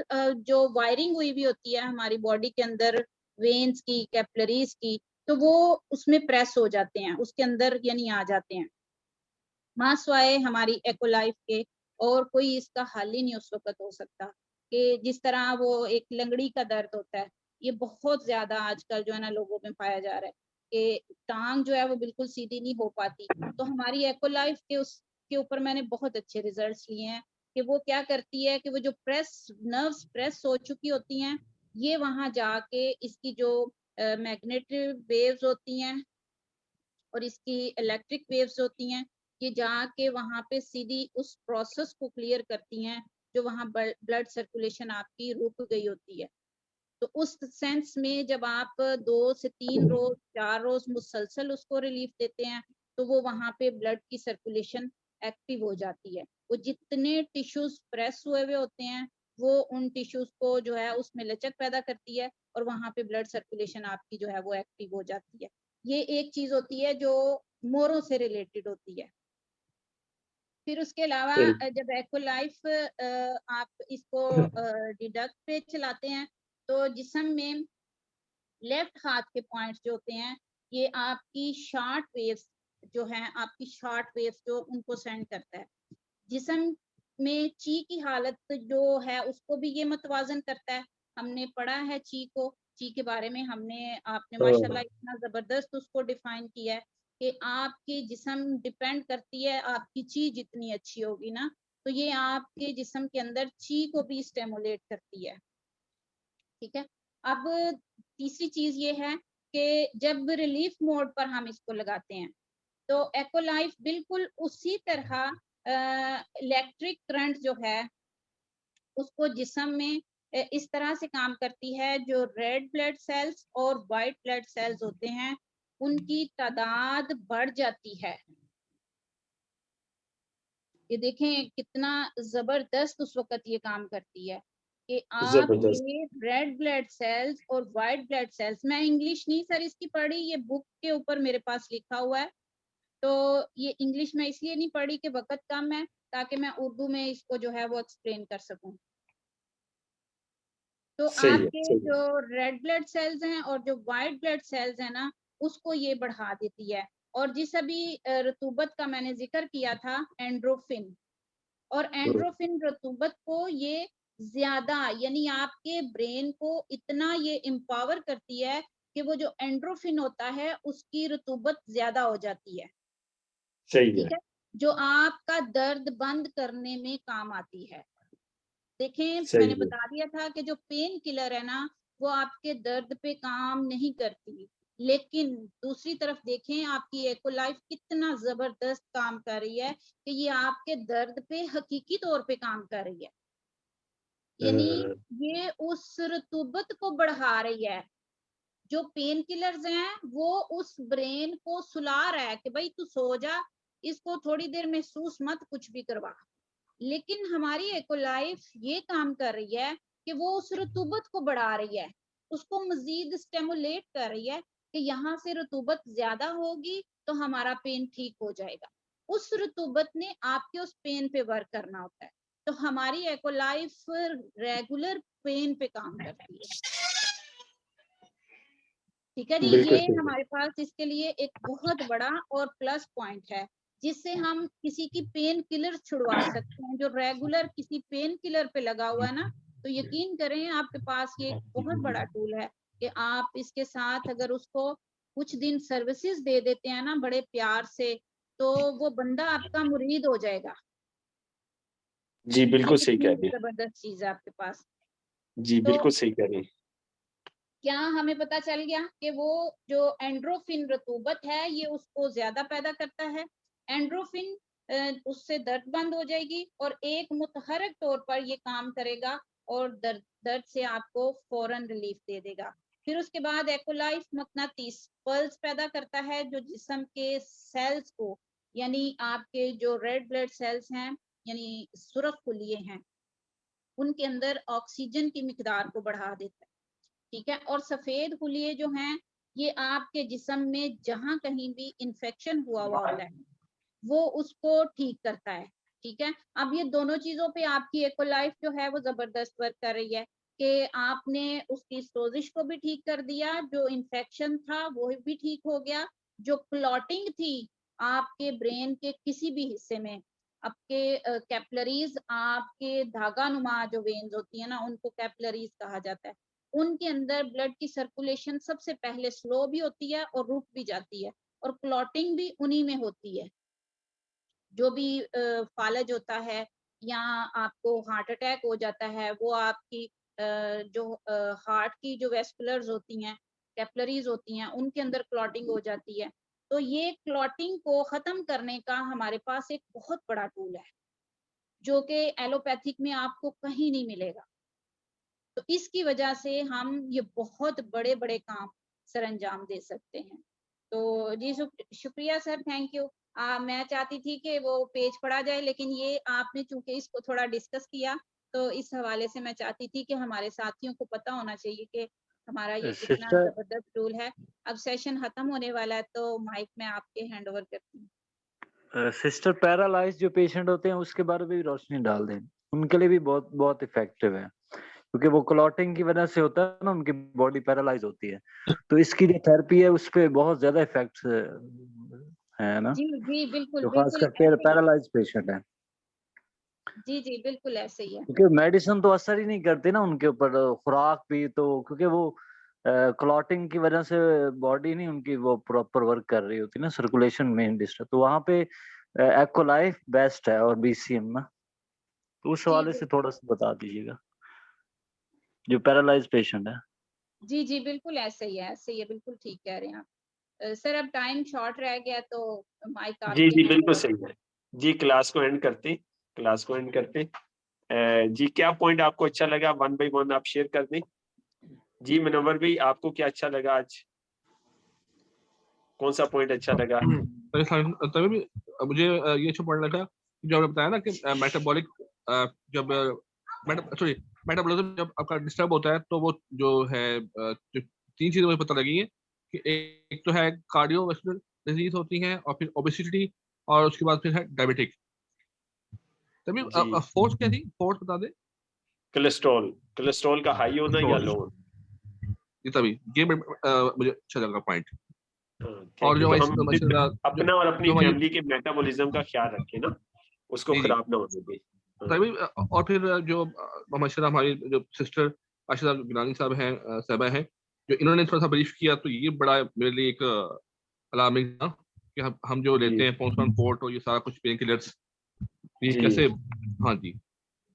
जो वायरिंग हुई भी होती है हमारी बॉडी के अंदर, वेन्स की, कैपिलरीज की, तो वो उसमें प्रेस हो जाते हैं, उसके अंदर यानी आ जाते हैं। मासवाए हमारी एक्वालाइफ के और कोई इसका हल ही नहीं उस वक्त हो सकता, कि जिस तरह वो एक लंगड़ी का दर्द होता है, ये बहुत ज्यादा आजकल जो है ना लोगों में पाया जा रहा है कि टांग जो है वो बिल्कुल सीधी नहीं हो पाती। तो हमारी एक्वालाइफ के उसके ऊपर मैंने बहुत अच्छे रिजल्ट्स लिए हैं कि वो क्या करती है कि वो जो नर्व्स प्रेस हो चुकी होती हैं, ये वहां जाके इसकी जो मैग्नेटिक वेव्स होती हैं और इसकी इलेक्ट्रिक वेव्स होती हैं, ये जाके वहां पे सीधी उस प्रोसेस को क्लियर करती हैं जो वहां ब्लड सर्कुलेशन आपकी रुक गई होती है। तो उस सेंस में जब आप 2 से 3 रोज 4 रोज मुसलसल उसको रिलीफ देते हैं, तो वो वहां पे ब्लड की सर्कुलेशन एक्टिव हो जाती है। वो जितने टिश्यूज प्रेस हुए हुए होते हैं, वो उन टिश्यूज को जो है उसमें लचक पैदा करती है और वहां पे ब्लड सर्कुलेशन आपकी जो है वो एक्टिव हो जाती है। ये एक चीज होती है जो मोरों से रिलेटेड होती है। फिर उसके अलावा जब एक्वालाइफ आप इसको डिडक्ट पे चलाते हैं, तो जिस्म में लेफ्ट हाथ के पॉइंट्स जो होते हैं, ये आपकी शॉर्ट वेव्स जो है, आपकी शॉर्ट वेव्स जो उनको सेंड करता है। जिस्म में ची की हालत जो है उसको भी ये मतवाजन करता है। हमने पढ़ा है ची को, ची के बारे में आपने माशाल्लाह इतना जबरदस्त उसको डिफाइन किया है कि आपकी जिस्म डिपेंड करती है, आपकी ची जितनी अच्छी होगी ना, तो ये आपके जिस्म के अंदर ची को भी स्टिमुलेट करती है। ठीक है, अब तीसरी चीज ये है कि जब रिलीफ मोड पर हम इसको लगाते हैं तो एक्वालाइफ बिल्कुल उसी तरह इलेक्ट्रिक करंट जो है उसको जिस्म में इस तरह से काम करती है। जो रेड ब्लड सेल्स और वाइट ब्लड सेल्स होते हैं उनकी तादाद बढ़ जाती है। ये देखें कितना जबरदस्त उस वक्त ये काम करती है कि जबरदस्त। आपके रेड ब्लड सेल्स और वाइट ब्लड सेल्स, मैं इंग्लिश नहीं सर इसकी पढ़ी, ये बुक के ऊपर मेरे पास लिखा हुआ है, तो ये इंग्लिश में इसलिए नहीं पढ़ी कि वक्त कम है, ताकि मैं उर्दू में इसको जो है वो एक्सप्लेन कर सकूं। तो सही है, आपके सही है। जो रेड ब्लड सेल्स हैं और जो वाइट ब्लड सेल्स हैं ना, उसको ये बढ़ा देती है। और जिस अभी रतूबत का मैंने जिक्र किया था, एंड्रोफिन, और एंड्रोफिन रतूबत को ये ज्यादा, यानी आपके ब्रेन को इतना ये एम्पावर करती है कि वो जो एंड्रोफिन होता है उसकी रतूबत ज्यादा हो जाती है। सही है। ठीक है, जो आपका दर्द बंद करने में काम आती है। देखें सही मैंने है। बता दिया था कि जो पेन किलर है ना वो आपके दर्द पे काम नहीं करती, लेकिन दूसरी तरफ देखें आपकी एक्वालाइफ कितना जबरदस्त काम कर रही है कि ये आपके दर्द पे हकीकी तौर पे काम कर रही है। यानी ये उस रतूबत को बढ़ा रही है। जो पेन किलर्स हैं वो उस ब्रेन को सुला रहा है कि भाई तू सो जा, इसको थोड़ी देर महसूस मत कुछ भी करवा। लेकिन हमारी एक्वालाइफ ये काम कर रही है कि वो उस रतूबत को बढ़ा रही है, उसको मजीद स्टिमुलेट कर रही है कि यहाँ से रतूबत ज्यादा होगी तो हमारा पेन ठीक हो जाएगा। उस रतूबत ने आपके उस पेन पे वर्क करना होता है। तो हमारी एक्वालाइफ रेगुलर पेन पे काम करती है। ठीक है जी, बिल्कुल ये सही है। हमारे पास इसके लिए एक बहुत बड़ा और प्लस पॉइंट है जिससे हम किसी की पेन किलर छुड़वा सकते हैं। जो रेगुलर किसी पेन किलर पे लगा हुआ है ना, तो यकीन करें आपके पास ये एक बहुत बड़ा टूल है कि आप इसके साथ अगर उसको कुछ दिन सर्विसेज दे देते हैं ना बड़े प्यार से, तो वो बंदा आपका मुरीद हो जाएगा। जी बिल्कुल सही इतनी कह रही है। जबरदस्त चीज है आपके पास। जी तो बिल्कुल सही कह रही है। क्या हमें पता चल गया कि वो जो एंड्रोफिन रतूबत है ये उसको ज्यादा पैदा करता है। एंड्रोफिन उससे दर्द बंद हो जाएगी और एक मुतहरक तौर पर ये काम करेगा और दर्द से आपको फौरन रिलीफ दे देगा। फिर उसके बाद एक्वालाइफ मकनातीस पल्स पैदा करता है जो जिस्म के सेल्स को, यानी आपके जो रेड ब्लड सेल्स हैं यानी सुर्ख खुलिये हैं, उनके अंदर ऑक्सीजन की मिकदार को बढ़ा देता है। ठीक है, और सफेद खुलिये जो हैं ये आपके जिस्म में जहां कहीं भी इंफेक्शन हुआ हुआ होता है वो उसको ठीक करता है। ठीक है, अब ये दोनों चीजों पे आपकी एक्वालाइफ जो है वो जबरदस्त वर्क कर रही है कि आपने उसकी सोजिश को भी ठीक कर दिया, जो इन्फेक्शन था वो भी ठीक हो गया, जो क्लॉटिंग थी आपके ब्रेन के किसी भी हिस्से में, आपके कैपलरीज, आपके धागा नुमा जो वेन्स होती है ना उनको कैपलरीज कहा जाता है, उनके अंदर ब्लड की सर्कुलेशन सबसे पहले स्लो भी होती है और रुक भी जाती है, और क्लॉटिंग भी उन्हीं में होती है। जो भी फालज होता है या आपको हार्ट अटैक हो जाता है वो आपकी जो हार्ट की जो वेस्कुलर्स होती हैं, कैपलरीज होती हैं, उनके अंदर क्लॉटिंग हो जाती है। तो ये क्लॉटिंग को खत्म करने का हमारे पास एक बहुत बड़ा टूल है जो कि एलोपैथिक में आपको कहीं नहीं मिलेगा। तो इसकी वजह से हम ये बहुत बड़े बड़े काम सर अंजाम दे सकते हैं। तो जी शुक्रिया सर, थैंक यू। मैं चाहती थी कि वो पेज पढ़ा जाए, लेकिन ये आपने चूंकि इसको थोड़ा डिस्कस किया तो इस हवाले से मैं चाहती थी कि हमारे साथियों को पता होना चाहिए कि हमारा ये कितना सिस्टर जबरदस्त टूल है। अब सेशन खत्म होने वाला है तो माइक में आपके हैंड ओवर करती हूँ। सिस्टर पैरालाइज जो पेशेंट होते हैं उसके बारे में भी रोशनी डाल दें, उनके लिए भी बहुत बहुत इफेक्टिव है क्योंकि वो क्लॉटिंग की वजह से होता है ना, उनकी बॉडी पैरालाइज होती है, तो इसकी जो थेरेपी है उस पे बहुत ज्यादा इफेक्ट है ना, जी जी बिल्कुल जो बिल्कुल खासकर ऐसे ही है। पैरालाइज पेशेंट है, जी जी बिल्कुल ऐसे ही है। क्योंकि मेडिसिन तो असर ही नहीं करती ना उनके ऊपर, खुराक भी तो, क्योंकि वो क्लॉटिंग की वजह से बॉडी नहीं उनकी वो प्रॉपर वर्क कर रही होती ना, सर्कुलेशन मेन डिस्टर्ब, तो वहाँ पे एक्वालाइफ बेस्ट है और बीसीएम ना। तो उस हवाले से थोड़ा सा बता दीजिएगा, जो पैरालाइज पेशेंट है। जी जी बिल्कुल ऐसे ही है, ऐसे ही है, बिल्कुल ठीक कह रहे हैं आप। सर अब टाइम शॉर्ट रह गया तो माइक जी आपके जी हैं। बिल्कुल सही है जी। क्लास को एंड करते, क्लास को एंड करते। जी क्या पॉइंट आपको अच्छा लगा, 1 by 1 आप शेयर कर दें। जी मनोवर भाई, आपको क्या अच्छा लगा आज, कौन सा पॉइंट अच्छा लगा? तभी भी मुझे ये अच्छा पॉइंट लगा जो आपने बताया ना कि मेटाबॉलिक जब मेटाबॉलिज्म जब आपका डिस्टर्ब होता है तो वो जो है जो 3 चीजें मुझे पता लगी है कि एक तो है कार्डियोवास्कुलर डिजीज होती है, और फिर ओबेसिटी, और उसके बाद फिर है डायबिटिक। तभी जी। फोर्थ क्या थी, फोर्थ बता दे। कोलेस्ट्रॉल, कोलेस्ट्रॉल का हाई होना या लो होना। ये तभी ये मुझे अच्छा लगा पॉइंट। थैंक और यू। जो तो हमारी हम माशाल्लाह अपना और अपनी जो हमारी फैमिली के मेटाबॉलिज्म का ख्याल रखें ना, उसको जी जी खराब ना होने दें। तभी और फिर जो माशाल्लाह हमारी जो सिस्टर आशिदा गिलानी साहब हैं, साहबा हैं, जो इन्होंने थोड़ा सा ब्रीफ किया, तो ये बड़ा मेरे लिए एक अलार्मिंग था कि हम जो जी लेते हैं पोस्टमॉर्टम रिपोर्ट और ये सारा कुछ पेन किलर्स, ये जी कैसे। हाँ जी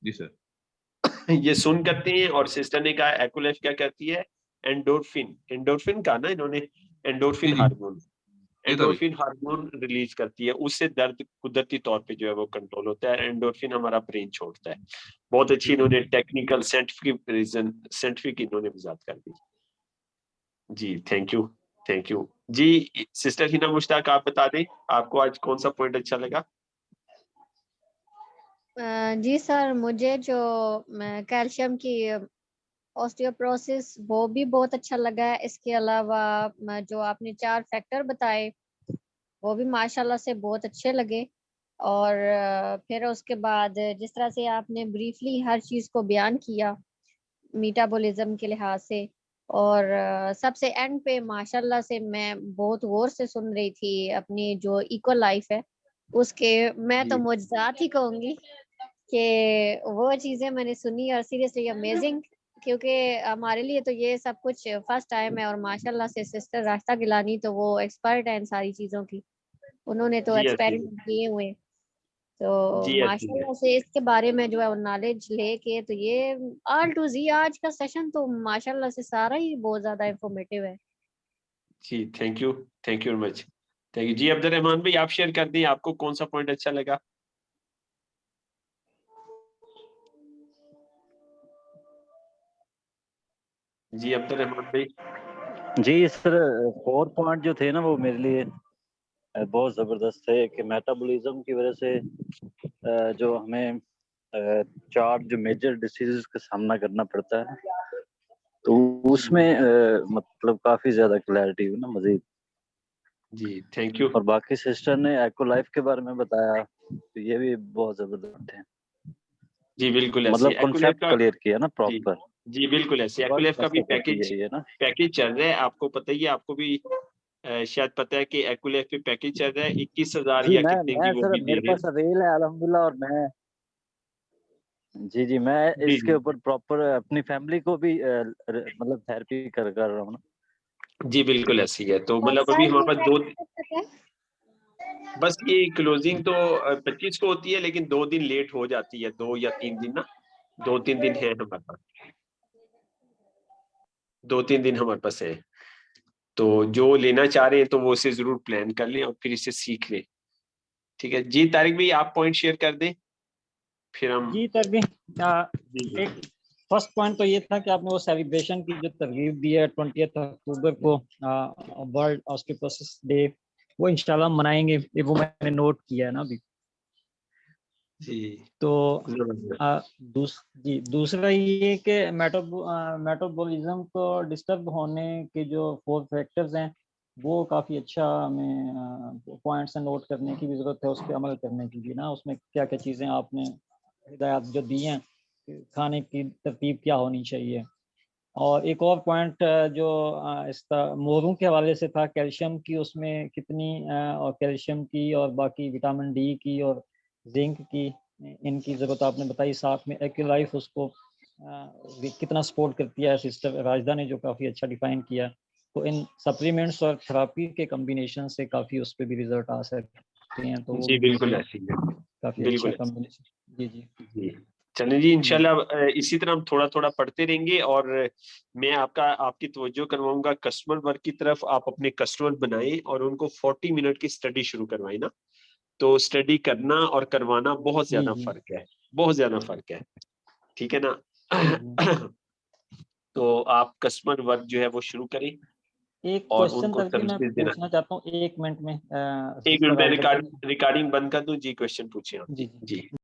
जी सर। ये सुन करते हैं। और सिस्टर ने कहा एक्ुलाइफ क्या कहती है, एंडोर्फिन, एंडोर्फिन कहा ना इन्होंने, जी एंडोर्फिन जी हार्मोन, जी तभी एंडोर्फिन हार्मोन रिलीज करती है, उससे दर्द कुदरती तौर पे जो है वो कंट्रोल होता है। एंडोर्फिन हमारा ब्रेन छोड़ता है। बहुत अच्छी इन्होंने टेक्निकल साइंटिफिक रीजन, साइंटिफिक इन्होंने वजाहत कर दी। जी थैंक यू, थैंक यू जी। सिस्टर हिना मुश्ताक, आप बता दें आपको आज कौन सा पॉइंट अच्छा लगा? जी सर, मुझे जो कैल्शियम की ऑस्टियोपोरोसिस वो भी बहुत अच्छा लगा है। इसके अलावा जो आपने 4 फैक्टर बताए वो भी माशाल्लाह से बहुत अच्छे लगे। और फिर उसके बाद जिस तरह से आपने ब्रीफली हर चीज़ को बयान किया मेटाबॉलिज्म के लिहाज से, और सबसे एंड पे माशाल्लाह से मैं बहुत गौर से सुन रही थी अपनी जो इको लाइफ है उसके, मैं तो जी मुजज़ात ही कहूँगी कि वो चीज़ें मैंने सुनी और सीरियसली अमेजिंग, क्योंकि हमारे लिए तो ये सब कुछ फर्स्ट टाइम है। और माशाल्लाह से सिस्टर राशिदा गिलानी तो वो एक्सपर्ट है इन सारी चीज़ों की, उन्होंने तो जी ऐसी है, एक्सपेरिमेंट किए हुए हैं। तो जी ऐसी है। माशाल्लाह से इसके बारे में जो है वो नॉलेज लेके तो ये आल टू जी आज का सेशन तो माशाल्लाह से सारा ही बहुत ज़्यादा इंफॉर्मेटिव है। जी thank you, thank you very much. Thank you जी। अब्दुल रहमान भाई, आप शेयर कर दें आपको कौन सा पॉइंट अच्छा लगा? जी अब्दुल रहमान भाई। जी सर, 4 पॉइंट जो थे ना वो मेरे लिए बहुत ज़बरदस्त थे कि मेटाबॉलिज्म की वजह से जो हमें 4 जो मेजर डिसीजेस का सामना करना पड़ता है, तो उसमें मतलब काफ़ी ज़्यादा क्लैरिटी हुई ना मज़ीद। जी थैंक यू। और बाकी सिस्टर ने एक्ो लाइफ के बारे में बताया, तो ये भी बहुत ज़बरदस्त है, जी बिल्कुल ऐसी मतलब है एक्ुलाइफ कॉन्सेप्ट का। क्लियर किया ना जी प्रॉपर। जी बिल्कुल ऐसी वर्क एक्ुलाइफ का भी कैसे करती है ये ना। पैकेज चल रहा है, आपको पता ही है, आपको भी शायद पता है कि एक्ुलाइफ पे पैकेज चल रहा है 21,000 जी या कितने की मैं वो सर भी दे मेरे रहे पास हैं। अवेल है अल्हम्दुलिल्लाह, और मैं जी मैं जी इसके जी ऊपर प्रॉपर अपनी फैमिली को भी मतलब थेरेपी कर रहा हूँ ना। जी बिल्कुल ऐसी है। तो और मतलब अभी सर हमारे ये पास दो, पैकेज कब तक है? बस ये क्लोजिंग तो 25 को होती है, लेकिन 2 दिन लेट हो जाती है, 2 या 3 दिन ना, 2-3 दिन है हमारे पास, 2-3 दिन हमारे पास है। तो जो लेना चाह रहे हैं तो वो इसे जरूर प्लान कर लें और फिर इसे सीख लें। ठीक है जी। तारिक भाई आप पॉइंट शेयर कर दें फिर हम। जी तर भी जी जी एक फर्स्ट पॉइंट तो ये था कि आपने वो सेलिब्रेशन की जो तरगीब दी है 20 अक्टूबर को, वर्ल्ड ऑस्टियोपोरोसिस डे, वो इंशाल्लाह मनाएंगे, ये वो मैंने नोट किया है ना अभी। जी तो जरूर। दूसरा ये कि मेटाबॉलिज्म को डिस्टर्ब होने के जो 4 फैक्टर्स हैं वो काफ़ी अच्छा हमें पॉइंट्स नोट करने की भी ज़रूरत है, उस पर अमल करने की भी ना। उसमें क्या क्या चीज़ें आपने हिदायत जो दी हैं, खाने की तरतीब क्या होनी चाहिए। और एक और पॉइंट जो इसका मोरों के हवाले से था, कैल्शियम की उसमें कितनी और कैल्शियम की और बाकी विटामिन डी की और जिंक की इनकी ज़रूरत आपने बताई। साथ में एक्यूलाइफ उसको कितना सपोर्ट करती है, सिस्टर राजदा ने जो काफ़ी अच्छा डिफाइन किया। तो इन सप्लीमेंट्स और थेरापी के कम्बिनेशन से काफ़ी उस पर भी रिजल्ट आ सकते हैं, तो वो जी भी बिल्कुल मुझे ऐसी है, काफ़ी अच्छा बिल्कुल ऐसी कम्बिनेशन। जी जी है। जी चलें जी, इंशाल्लाह इसी तरह हम थोड़ा थोड़ा पढ़ते रहेंगे। और मैं आपकी तवज्जो करवाऊंगा कस्टमर वर्क की तरफ। आप अपने कस्टमर बनाएं और उनको 40 मिनट की स्टडी शुरू करवाएं ना। तो स्टडी करना और करवाना बहुत जी, ज्यादा जी। फर्क है, बहुत ज्यादा फर्क है, ठीक है ना। जी। तो आप कस्टमर वर्क जो है वो शुरू करें एक और क्वेश्चन उनको तक भी मैं सर्विसेज देना। पूछना चाहता हूँ 1 मिनट में एक मिनट में सुपरवाइजर को। रिकॉर्डिंग बंद कर दूं जी, क्वेश्चन पूछे आप। जी, जी। जी।